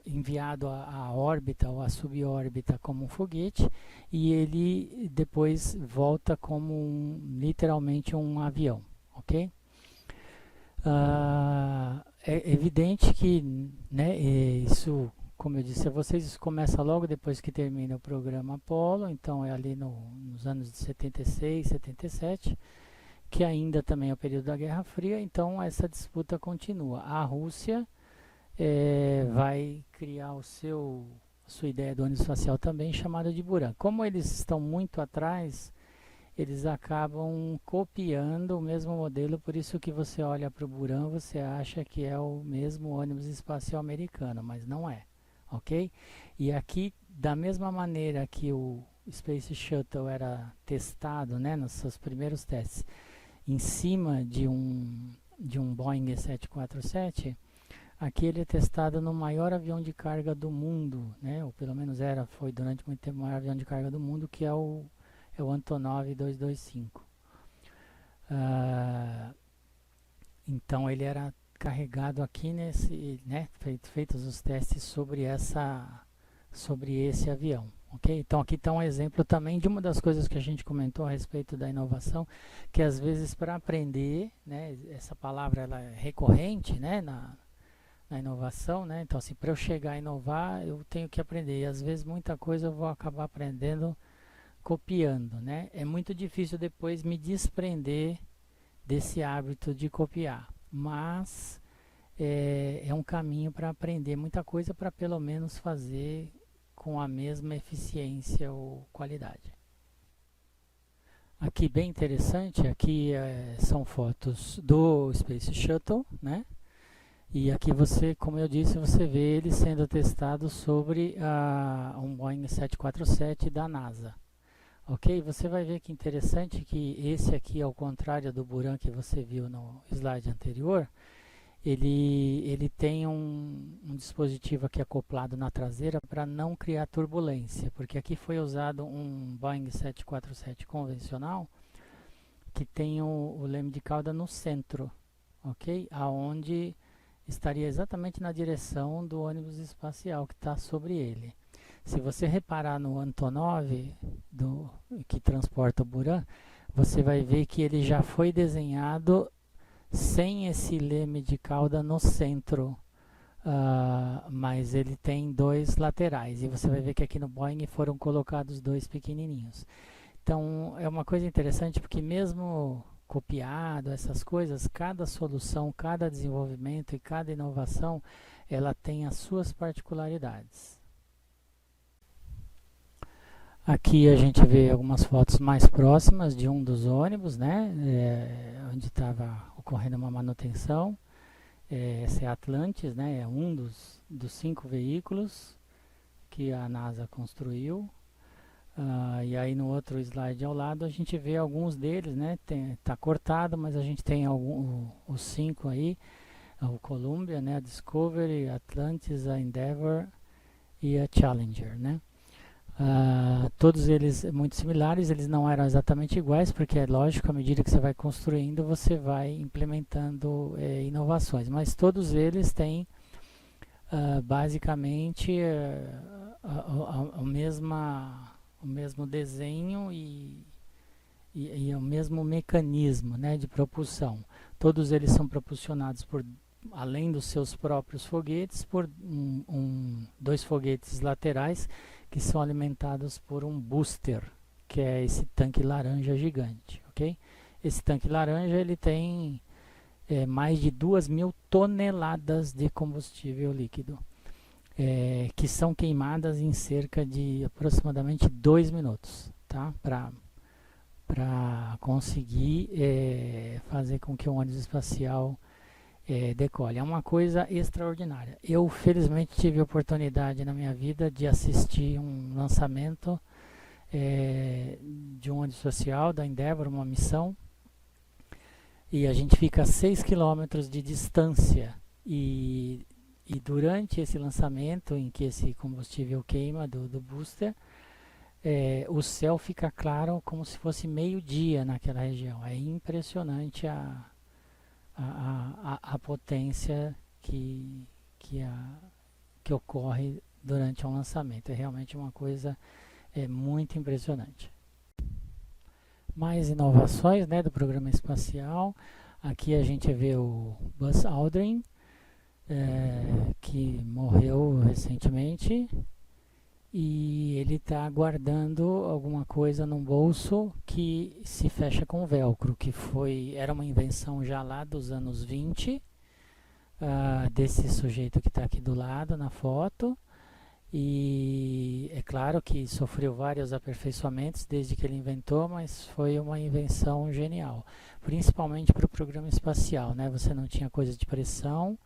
enviado à órbita ou à subórbita como um foguete, e ele depois volta como literalmente um avião, ok? É evidente que, né, isso, como eu disse a vocês, isso começa logo depois que termina o programa Apollo, então é ali nos anos de 76, 77, que ainda também é o período da Guerra Fria, então essa disputa continua. A Rússia vai criar a sua ideia do ônibus espacial também, chamada de Buran. Como eles estão muito atrás, eles acabam copiando o mesmo modelo, por isso que você olha para o Buran, você acha que é o mesmo ônibus espacial americano, mas não é. Ok? E aqui, da mesma maneira que o Space Shuttle era testado, né, nos seus primeiros testes, em cima de um Boeing 747, aqui ele é testado no maior avião de carga do mundo, né, ou pelo menos foi durante muito tempo o maior avião de carga do mundo, que é o Antonov 225. Então ele era carregado aqui nesse, né, feitos os testes sobre esse avião, ok? Então aqui está um exemplo também de uma das coisas que a gente comentou a respeito da inovação, que às vezes para aprender, né, essa palavra ela é recorrente, né, na inovação, né? Então assim, para eu chegar a inovar, eu tenho que aprender, e às vezes muita coisa eu vou acabar aprendendo copiando, né? É muito difícil depois me desprender desse hábito de copiar, mas é um caminho para aprender muita coisa, para pelo menos fazer com a mesma eficiência ou qualidade. Aqui bem interessante, aqui são fotos do Space Shuttle, né? E aqui você, como eu disse, você vê ele sendo testado sobre um Boeing 747 da NASA. Ok? Você vai ver que interessante que esse aqui, ao contrário do Buran que você viu no slide anterior, ele tem um dispositivo aqui acoplado na traseira para não criar turbulência, porque aqui foi usado um Boeing 747 convencional que tem o leme de cauda no centro, ok? Aonde estaria exatamente na direção do ônibus espacial que está sobre ele. Se você reparar no Antonov, que transporta o Buran, você vai ver que ele já foi desenhado sem esse leme de cauda no centro, mas ele tem dois laterais. E você vai ver que aqui no Boeing foram colocados dois pequenininhos. Então é uma coisa interessante porque mesmo copiado, essas coisas, cada solução, cada desenvolvimento e cada inovação, ela tem as suas particularidades. Aqui a gente vê algumas fotos mais próximas de um dos ônibus, né, onde estava ocorrendo uma manutenção. Esse é Atlantis, né, é um dos 5 veículos que a NASA construiu. E aí no outro slide ao lado a gente vê alguns deles, né? Tá cortado, mas a gente tem os 5 aí, o Columbia, né? A Discovery, a Atlantis, a Endeavour e a Challenger, né? Todos eles muito similares, eles não eram exatamente iguais, porque é lógico, à medida que você vai construindo, você vai implementando inovações, mas todos eles têm basicamente o mesmo desenho e o mesmo mecanismo, né, de propulsão. Todos eles são propulsionados além dos seus próprios foguetes, por dois foguetes laterais que são alimentados por um booster, que é esse tanque laranja gigante, ok? Esse tanque laranja ele tem mais de 2.000 toneladas de combustível líquido. Que são queimadas em cerca de aproximadamente 2 minutos, tá? Para conseguir fazer com que o ônibus espacial decole. É uma coisa extraordinária. Eu, felizmente, tive a oportunidade na minha vida de assistir um lançamento de um ônibus espacial, da Endeavour, uma missão, e a gente fica a 6 km de distância, e durante esse lançamento, em que esse combustível queima do booster, o céu fica claro como se fosse meio-dia naquela região. É impressionante a potência que ocorre durante um lançamento. É realmente uma coisa muito impressionante. Mais inovações, né, do programa espacial. Aqui a gente vê o Buzz Aldrin, que morreu recentemente, e ele está guardando alguma coisa num bolso que se fecha com velcro, que era uma invenção já lá dos anos 20, desse sujeito que está aqui do lado na foto, e é claro que sofreu vários aperfeiçoamentos desde que ele inventou, mas foi uma invenção genial, principalmente para o programa espacial, né? Você não tinha coisa de pressão,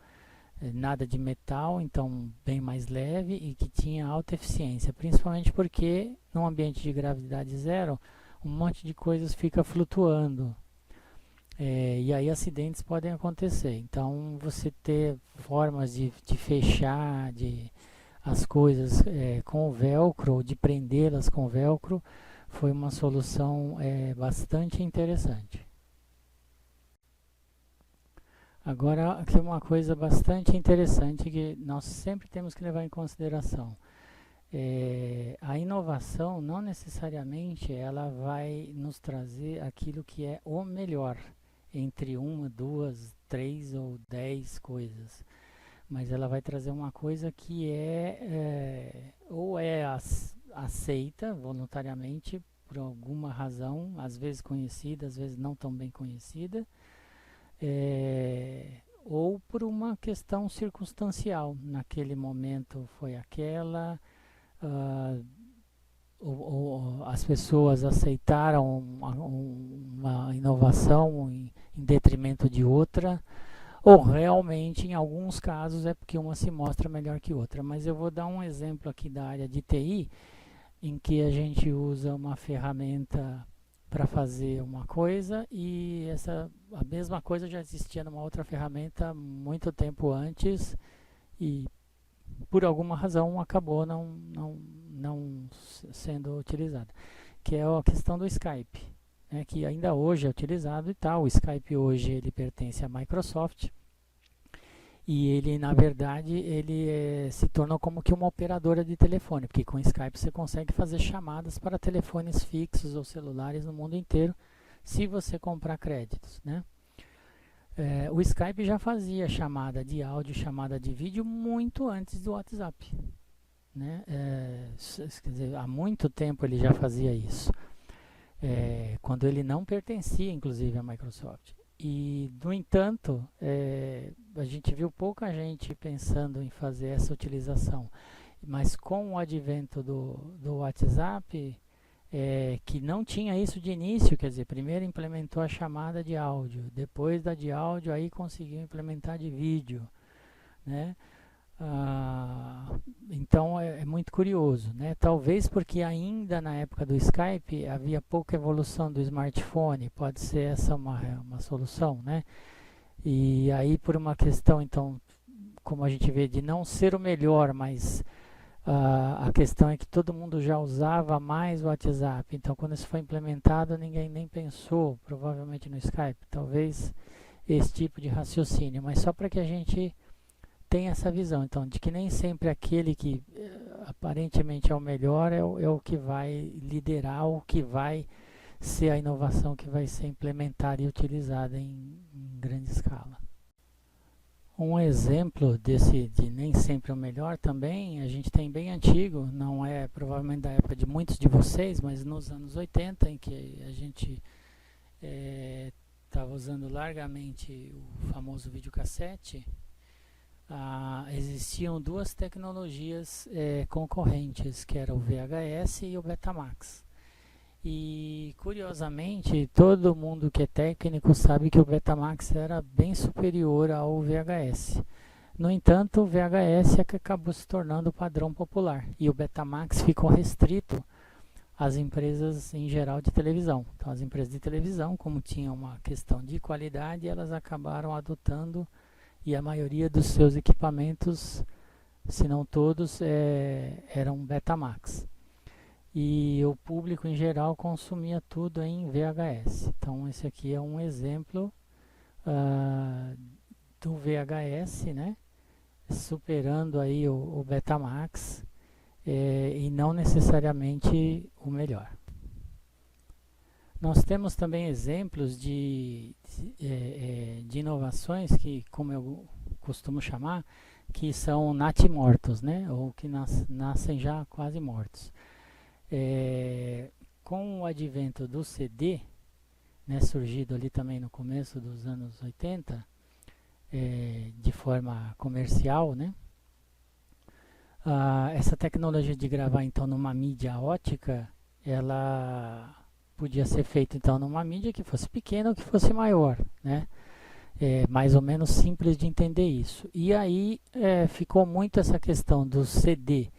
nada de metal, então bem mais leve, e que tinha alta eficiência, principalmente porque num ambiente de gravidade zero um monte de coisas fica flutuando, e aí acidentes podem acontecer. Então você ter formas de fechar as coisas com o velcro, de prendê-las com o velcro, foi uma solução bastante interessante. Agora, aqui uma coisa bastante interessante que nós sempre temos que levar em consideração. A inovação não necessariamente ela vai nos trazer aquilo que é o melhor entre 1, 2, 3 ou 10 coisas, mas ela vai trazer uma coisa que ou é aceita voluntariamente por alguma razão, às vezes conhecida, às vezes não tão bem conhecida, ou por uma questão circunstancial. Naquele momento foi aquela, ou as pessoas aceitaram uma inovação em detrimento de outra, ou realmente em alguns casos é porque uma se mostra melhor que outra. Mas eu vou dar um exemplo aqui da área de TI, em que a gente usa uma ferramenta para fazer uma coisa e a mesma coisa já existia numa outra ferramenta muito tempo antes e por alguma razão acabou não sendo utilizada, que é a questão do Skype, né, que ainda hoje é utilizado e tal. O Skype hoje ele pertence à Microsoft e ele, na verdade, se tornou como que uma operadora de telefone, porque com o Skype você consegue fazer chamadas para telefones fixos ou celulares no mundo inteiro, se você comprar créditos, né? O Skype já fazia chamada de áudio, chamada de vídeo muito antes do WhatsApp, né? Quer dizer, há muito tempo ele já fazia isso, quando ele não pertencia, inclusive, à Microsoft. E, no entanto, a gente viu pouca gente pensando em fazer essa utilização. Mas com o advento do WhatsApp, que não tinha isso de início, quer dizer, primeiro implementou a chamada de áudio, depois da de áudio, aí conseguiu implementar de vídeo, né? Então é muito curioso, né? Talvez porque ainda na época do Skype havia pouca evolução do smartphone, pode ser essa uma solução, né? E aí por uma questão, então, como a gente vê, de não ser o melhor, mas a questão é que todo mundo já usava mais o WhatsApp, então quando isso foi implementado ninguém nem pensou provavelmente no Skype, talvez esse tipo de raciocínio, mas só para que a gente tem essa visão, então, de que nem sempre aquele que aparentemente é o melhor é o que vai liderar, o que vai ser a inovação que vai ser implementada e utilizada em grande escala. Um exemplo desse de nem sempre o melhor também, a gente tem bem antigo, não é provavelmente da época de muitos de vocês, mas nos anos 80, em que a gente estava usando largamente o famoso videocassete, existiam duas tecnologias concorrentes, que era o VHS e o Betamax. E, curiosamente, todo mundo que é técnico sabe que o Betamax era bem superior ao VHS. No entanto, o VHS é que acabou se tornando o padrão popular, e o Betamax ficou restrito às empresas em geral de televisão. Então, as empresas de televisão, como tinham uma questão de qualidade, elas acabaram adotando, e a maioria dos seus equipamentos, se não todos, eram Betamax. E o público em geral consumia tudo em VHS. Então esse aqui é um exemplo do VHS, né? Superando aí o Betamax, e não necessariamente o melhor. Nós temos também exemplos de inovações que, como eu costumo chamar, que são natimortos, né? Ou que nascem já quase mortos. Com o advento do CD, né, surgido ali também no começo dos anos 80, de forma comercial, né? Essa tecnologia de gravar então numa mídia ótica, ela podia ser feita então numa mídia que fosse pequena ou que fosse maior, né? Mais ou menos simples de entender isso. E aí ficou muito essa questão do CD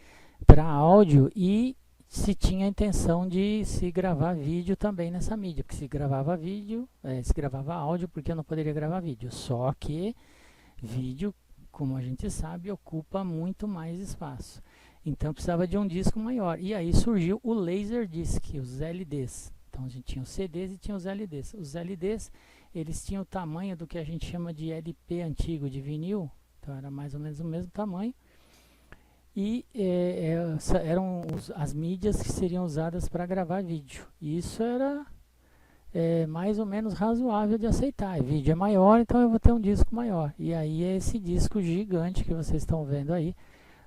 para áudio, e se tinha a intenção de se gravar vídeo também nessa mídia, porque se gravava vídeo, se gravava áudio, porque eu não poderia gravar vídeo. Só que vídeo, como a gente sabe, ocupa muito mais espaço. Então precisava de um disco maior. E aí surgiu o Laserdisc, os LDs. Então a gente tinha os CDs e tinha os LDs. Os LDs, eles tinham o tamanho do que a gente chama de LP antigo, de vinil. Então era mais ou menos o mesmo tamanho. E eram as mídias que seriam usadas para gravar vídeo. E isso era mais ou menos razoável de aceitar. O vídeo é maior, então eu vou ter um disco maior. E aí é esse disco gigante que vocês estão vendo aí,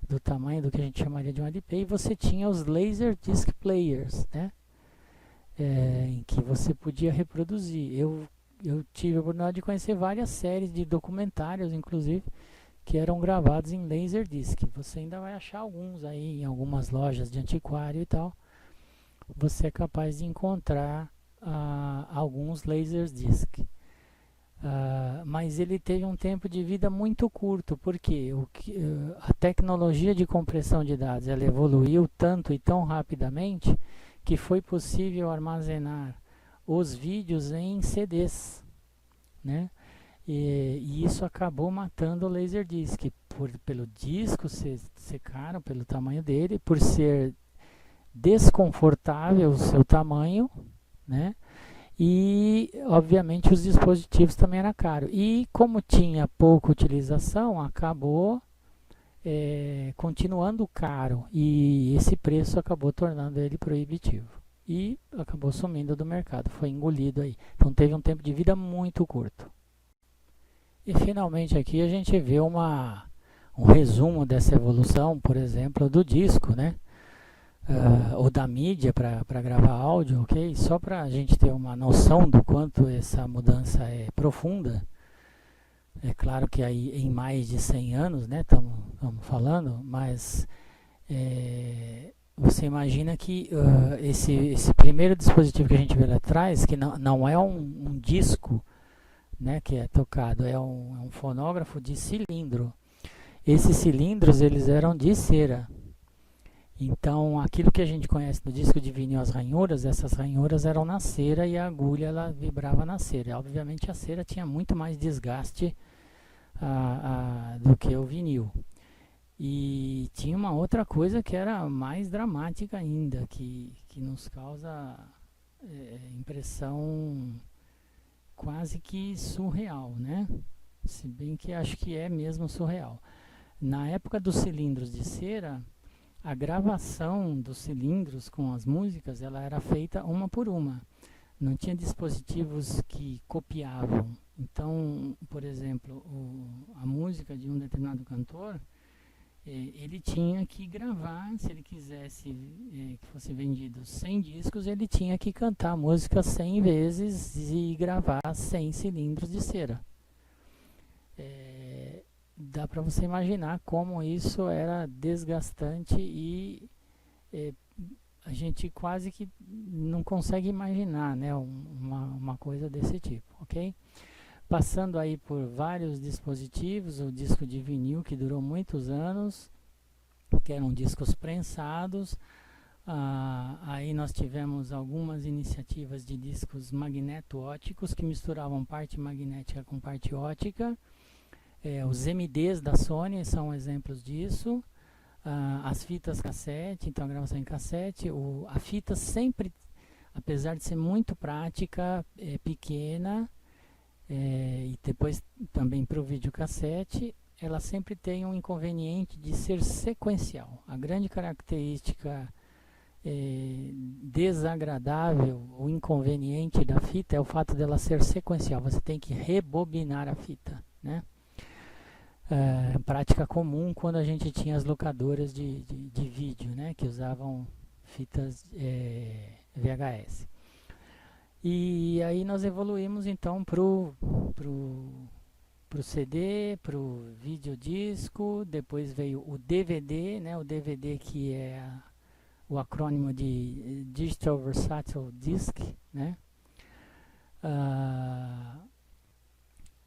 do tamanho do que a gente chamaria de um LP. E você tinha os Laserdisc Players, né? Em que você podia reproduzir. Eu tive a oportunidade de conhecer várias séries de documentários, inclusive, que eram gravados em Laserdisc. Você ainda vai achar alguns aí em algumas lojas de antiquário e tal. Você é capaz de encontrar alguns Laserdisc. Mas ele teve um tempo de vida muito curto, porque a tecnologia de compressão de dados ela evoluiu tanto e tão rapidamente que foi possível armazenar os vídeos em CDs, né? E isso acabou matando o Laserdisc, pelo disco ser caro, pelo tamanho dele, por ser desconfortável o seu tamanho, né? E obviamente os dispositivos também eram caros. E como tinha pouca utilização, acabou continuando caro, e esse preço acabou tornando ele proibitivo. E acabou sumindo do mercado, foi engolido aí. Então teve um tempo de vida muito curto. E finalmente aqui a gente vê um resumo dessa evolução, por exemplo, do disco, né? Ou da mídia para gravar áudio, ok? Só para a gente ter uma noção do quanto essa mudança é profunda. É claro que aí em mais de 100 anos, né, estamos falando, mas você imagina que esse primeiro dispositivo que a gente vê lá atrás, que não é um disco, né, que é tocado, é um fonógrafo de cilindro. Esses cilindros, eles eram de cera. Então, aquilo que a gente conhece no disco de vinil, as ranhuras, essas ranhuras eram na cera e a agulha ela vibrava na cera. Obviamente a cera tinha muito mais desgaste do que o vinil. E tinha uma outra coisa que era mais dramática ainda, que nos causa impressão quase que surreal, né? Se bem que acho que é mesmo surreal. Na época dos cilindros de cera, a gravação dos cilindros com as músicas, ela era feita uma por uma. Não tinha dispositivos que copiavam. Então, por exemplo, a música de um determinado cantor, ele tinha que gravar, se ele quisesse que fosse vendido 100 discos, ele tinha que cantar a música 100 vezes e gravar 100 cilindros de cera. Dá para você imaginar como isso era desgastante e a gente quase que não consegue imaginar, né, uma coisa desse tipo, ok? Passando aí por vários dispositivos, o disco de vinil que durou muitos anos, que eram discos prensados. Aí nós tivemos algumas iniciativas de discos magneto-óticos que misturavam parte magnética com parte ótica. Os MDs da Sony são exemplos disso. As fitas cassete, então a gravação em cassete. A fita sempre, apesar de ser muito prática, pequena, e depois também para o videocassete, ela sempre tem um inconveniente de ser sequencial. A grande característica desagradável, o inconveniente da fita é o fato dela ser sequencial. Você tem que rebobinar a fita, né? Prática comum quando a gente tinha as locadoras de vídeo, né, que usavam fitas VHS. E aí nós evoluímos então pro CD, pro videodisco, depois veio o DVD, né, o DVD que é o acrônimo de Digital Versatile Disc, né,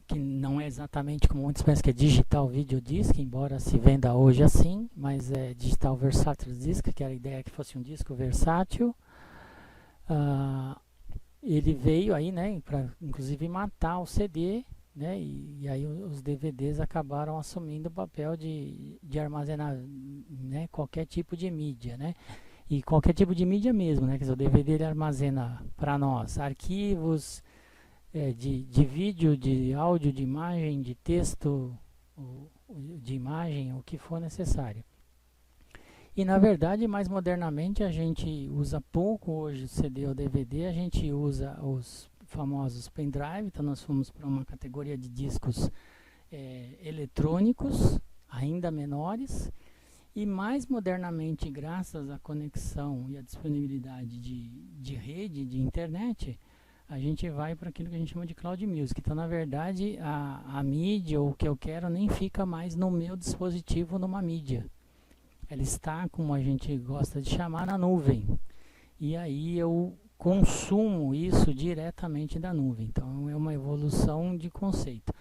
que não é exatamente como muitos pensam que é Digital Video Disc, embora se venda hoje assim, mas é Digital Versatile Disc, que era a ideia que fosse um disco versátil. Ele veio aí, né, para inclusive matar o CD, né, e aí os DVDs acabaram assumindo o papel de armazenar, né, qualquer tipo de mídia, né, e qualquer tipo de mídia mesmo, né, quer dizer, o DVD ele armazena para nós arquivos de vídeo, de áudio, de imagem, de texto, de imagem, o que for necessário. E na verdade, mais modernamente, a gente usa pouco hoje o CD ou DVD, a gente usa os famosos pendrive, então nós fomos para uma categoria de discos eletrônicos, ainda menores, e mais modernamente, graças à conexão e à disponibilidade de rede, de internet, a gente vai para aquilo que a gente chama de Cloud Music. Então, na verdade, a mídia, ou o que eu quero, nem fica mais no meu dispositivo numa mídia. Ela está, como a gente gosta de chamar, na nuvem. E aí eu consumo isso diretamente da nuvem. Então, é uma evolução de conceito.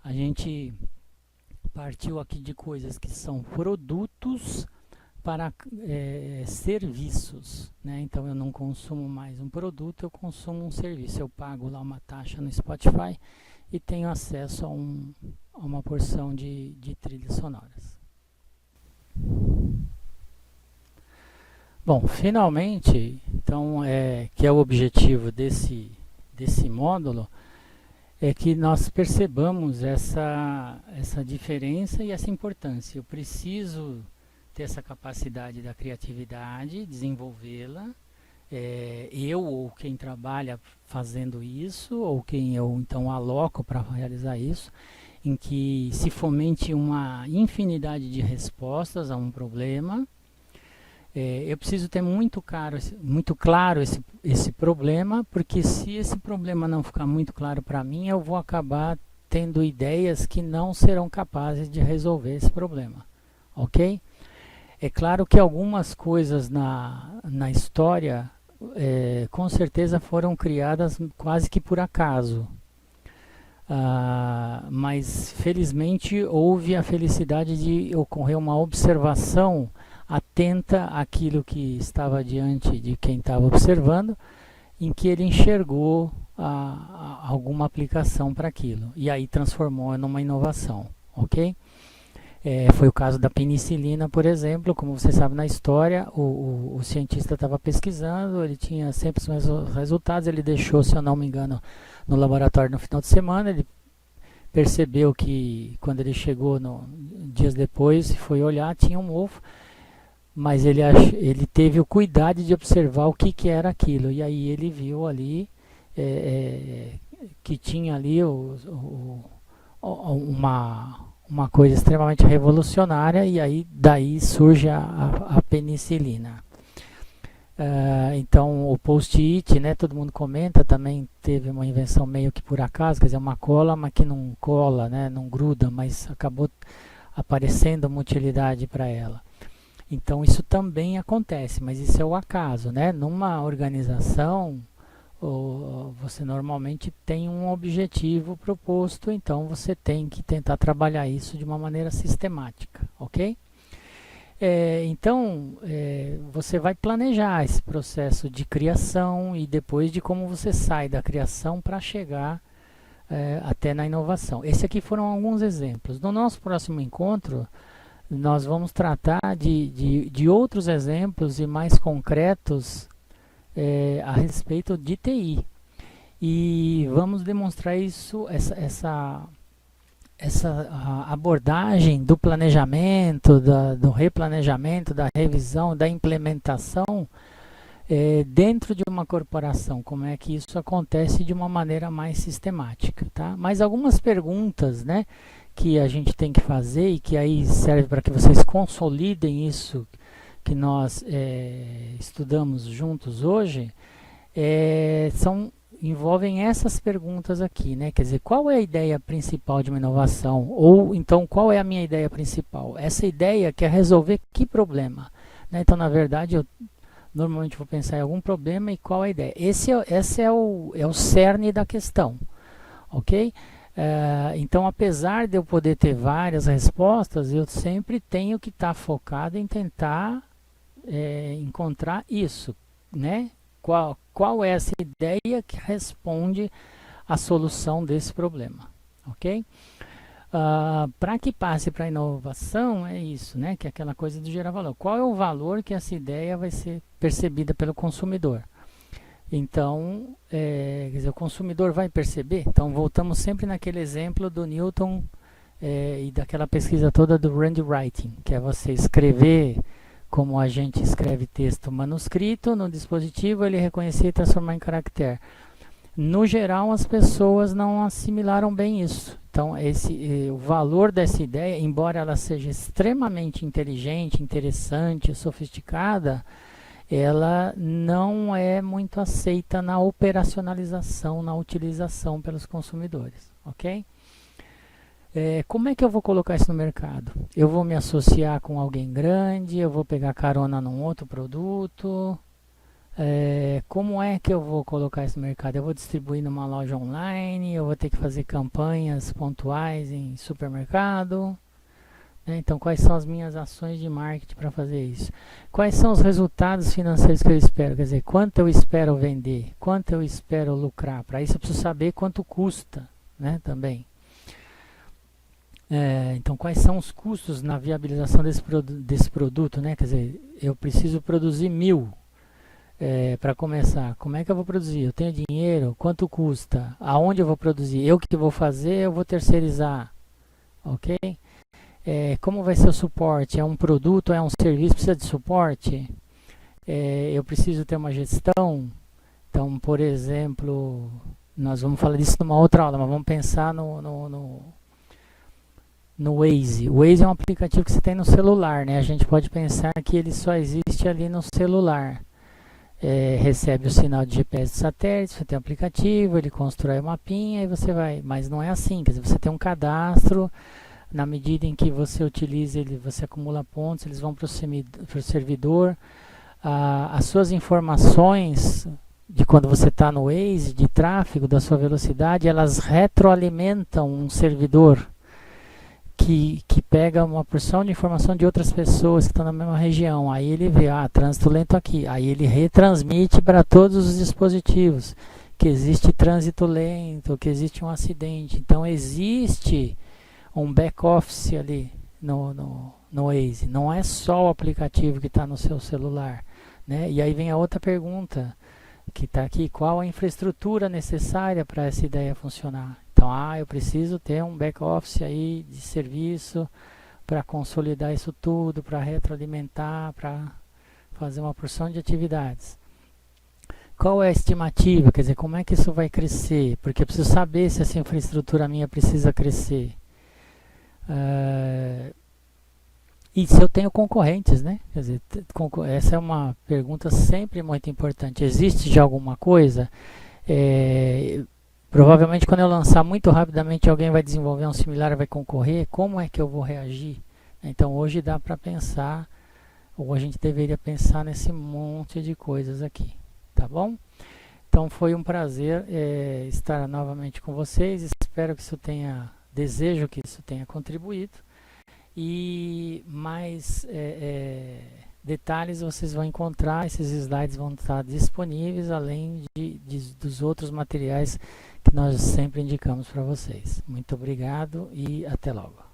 A gente partiu aqui de coisas que são produtos para serviços, né? Então eu não consumo mais um produto, eu consumo um serviço. Eu pago lá uma taxa no Spotify e tenho acesso a uma porção de trilhas sonoras. Bom, finalmente, então, que é o objetivo desse módulo, é que nós percebamos essa diferença e essa importância. Eu preciso ter essa capacidade da criatividade, desenvolvê-la, eu ou quem trabalha fazendo isso, ou quem eu então aloco para realizar isso, em que se fomente uma infinidade de respostas a um problema. Eu preciso ter muito claro esse problema, porque se esse problema não ficar muito claro para mim, eu vou acabar tendo ideias que não serão capazes de resolver esse problema, ok? É claro que algumas coisas na história, com certeza foram criadas quase que por acaso, mas felizmente houve a felicidade de ocorrer uma observação atenta àquilo que estava diante de quem estava observando, em que ele enxergou alguma aplicação para aquilo, e aí transformou numa inovação, ok? Foi o caso da penicilina, por exemplo. Como você sabe na história, o cientista estava pesquisando, ele tinha sempre os mesmos resultados, ele deixou, se eu não me engano, no laboratório no final de semana, ele percebeu que quando ele chegou dias depois, foi olhar, tinha um ovo, mas ele teve o cuidado de observar o que era aquilo, e aí ele viu ali que tinha ali uma coisa extremamente revolucionária, e aí daí surge a penicilina. Então o post-it, né, todo mundo comenta, também teve uma invenção meio que por acaso, quer dizer, uma cola, mas que não cola, né, não gruda, mas acabou aparecendo uma utilidade para ela. Então isso também acontece, mas isso é o acaso, né? Numa organização, você normalmente tem um objetivo proposto, então você tem que tentar trabalhar isso de uma maneira sistemática, ok? Então, você vai planejar esse processo de criação e depois de como você sai da criação para chegar até na inovação. Esses aqui foram alguns exemplos. No nosso próximo encontro, nós vamos tratar de outros exemplos e mais concretos a respeito de TI. E vamos demonstrar essa abordagem do planejamento, do replanejamento, da revisão, da implementação dentro de uma corporação. Como é que isso acontece de uma maneira mais sistemática, tá? Mas algumas perguntas, né, que a gente tem que fazer e que aí serve para que vocês consolidem isso que nós estudamos juntos hoje, envolvem essas perguntas aqui, né? Quer dizer, qual é a ideia principal de uma inovação? Ou então, qual é a minha ideia principal? Essa ideia quer resolver que problema? Né? Então, na verdade, eu normalmente vou pensar em algum problema e qual é a ideia. Esse é o cerne da questão, ok? Então, apesar de eu poder ter várias respostas, eu sempre tenho que estar focado em tentar encontrar isso, né? Qual é essa ideia que responde à solução desse problema, ok? Para que passe para a inovação, é isso, né? Que é aquela coisa de gerar valor. Qual é o valor que essa ideia vai ser percebida pelo consumidor? Então, quer dizer, o consumidor vai perceber. Então, voltamos sempre naquele exemplo do Newton e daquela pesquisa toda do Randy Writing, que é você escrever como a gente escreve texto manuscrito no dispositivo, ele reconhecer e transformar em caractere. No geral, as pessoas não assimilaram bem isso. Então, o valor dessa ideia, embora ela seja extremamente inteligente, interessante, sofisticada, ela não é muito aceita na operacionalização, na utilização pelos consumidores, ok? Como é que eu vou colocar isso no mercado? Eu vou me associar com alguém grande, eu vou pegar carona num outro produto, como é que eu vou colocar isso no mercado? Eu vou distribuir numa loja online, eu vou ter que fazer campanhas pontuais em supermercado, Então, quais são as minhas ações de marketing para fazer isso? Quais são os resultados financeiros que eu espero? Quer dizer, quanto eu espero vender? Quanto eu espero lucrar? Para isso eu preciso saber quanto custa, né, também. Então, quais são os custos na viabilização desse produto, né? Quer dizer, eu preciso produzir 1000 para começar. Como é que eu vou produzir? Eu tenho dinheiro? Quanto custa? Aonde eu vou produzir? Eu que vou fazer? Eu vou terceirizar? Ok? Como vai ser o suporte? É um produto? É um serviço? Precisa de suporte? Eu preciso ter uma gestão? Então, por exemplo, nós vamos falar disso numa outra aula, mas vamos pensar no Waze. O Waze é um aplicativo que você tem no celular, né? A gente pode pensar que ele só existe ali no celular. Recebe o sinal de GPS do satélite, você tem um aplicativo, ele constrói um mapinha e você vai. Mas não é assim, quer dizer, você tem um cadastro, na medida em que você utiliza ele, você acumula pontos, eles vão para o servidor. As suas informações de quando você está no Waze, de tráfego, da sua velocidade, elas retroalimentam um servidor que pega uma porção de informação de outras pessoas que estão na mesma região. Aí ele vê, trânsito lento aqui. Aí ele retransmite para todos os dispositivos que existe trânsito lento, que existe um acidente. Então existe um back-office ali no Waze. Não é só o aplicativo que está no seu celular, né? E aí vem a outra pergunta que está aqui. Qual a infraestrutura necessária para essa ideia funcionar? Então, eu preciso ter um back-office aí de serviço para consolidar isso tudo, para retroalimentar, para fazer uma porção de atividades. Qual é a estimativa? Quer dizer, como é que isso vai crescer? Porque eu preciso saber se essa infraestrutura minha precisa crescer. E se eu tenho concorrentes, né? Quer dizer, essa é uma pergunta sempre muito importante. Existe já alguma coisa? Provavelmente quando eu lançar muito rapidamente alguém vai desenvolver um similar, vai concorrer, como é que eu vou reagir? Então hoje dá para pensar, ou a gente deveria pensar nesse monte de coisas aqui, tá bom? Então foi um prazer estar novamente com vocês, espero que isso tenha, desejo que isso tenha contribuído, e mais detalhes vocês vão encontrar, esses slides vão estar disponíveis, além dos outros materiais que nós sempre indicamos para vocês. Muito obrigado e até logo.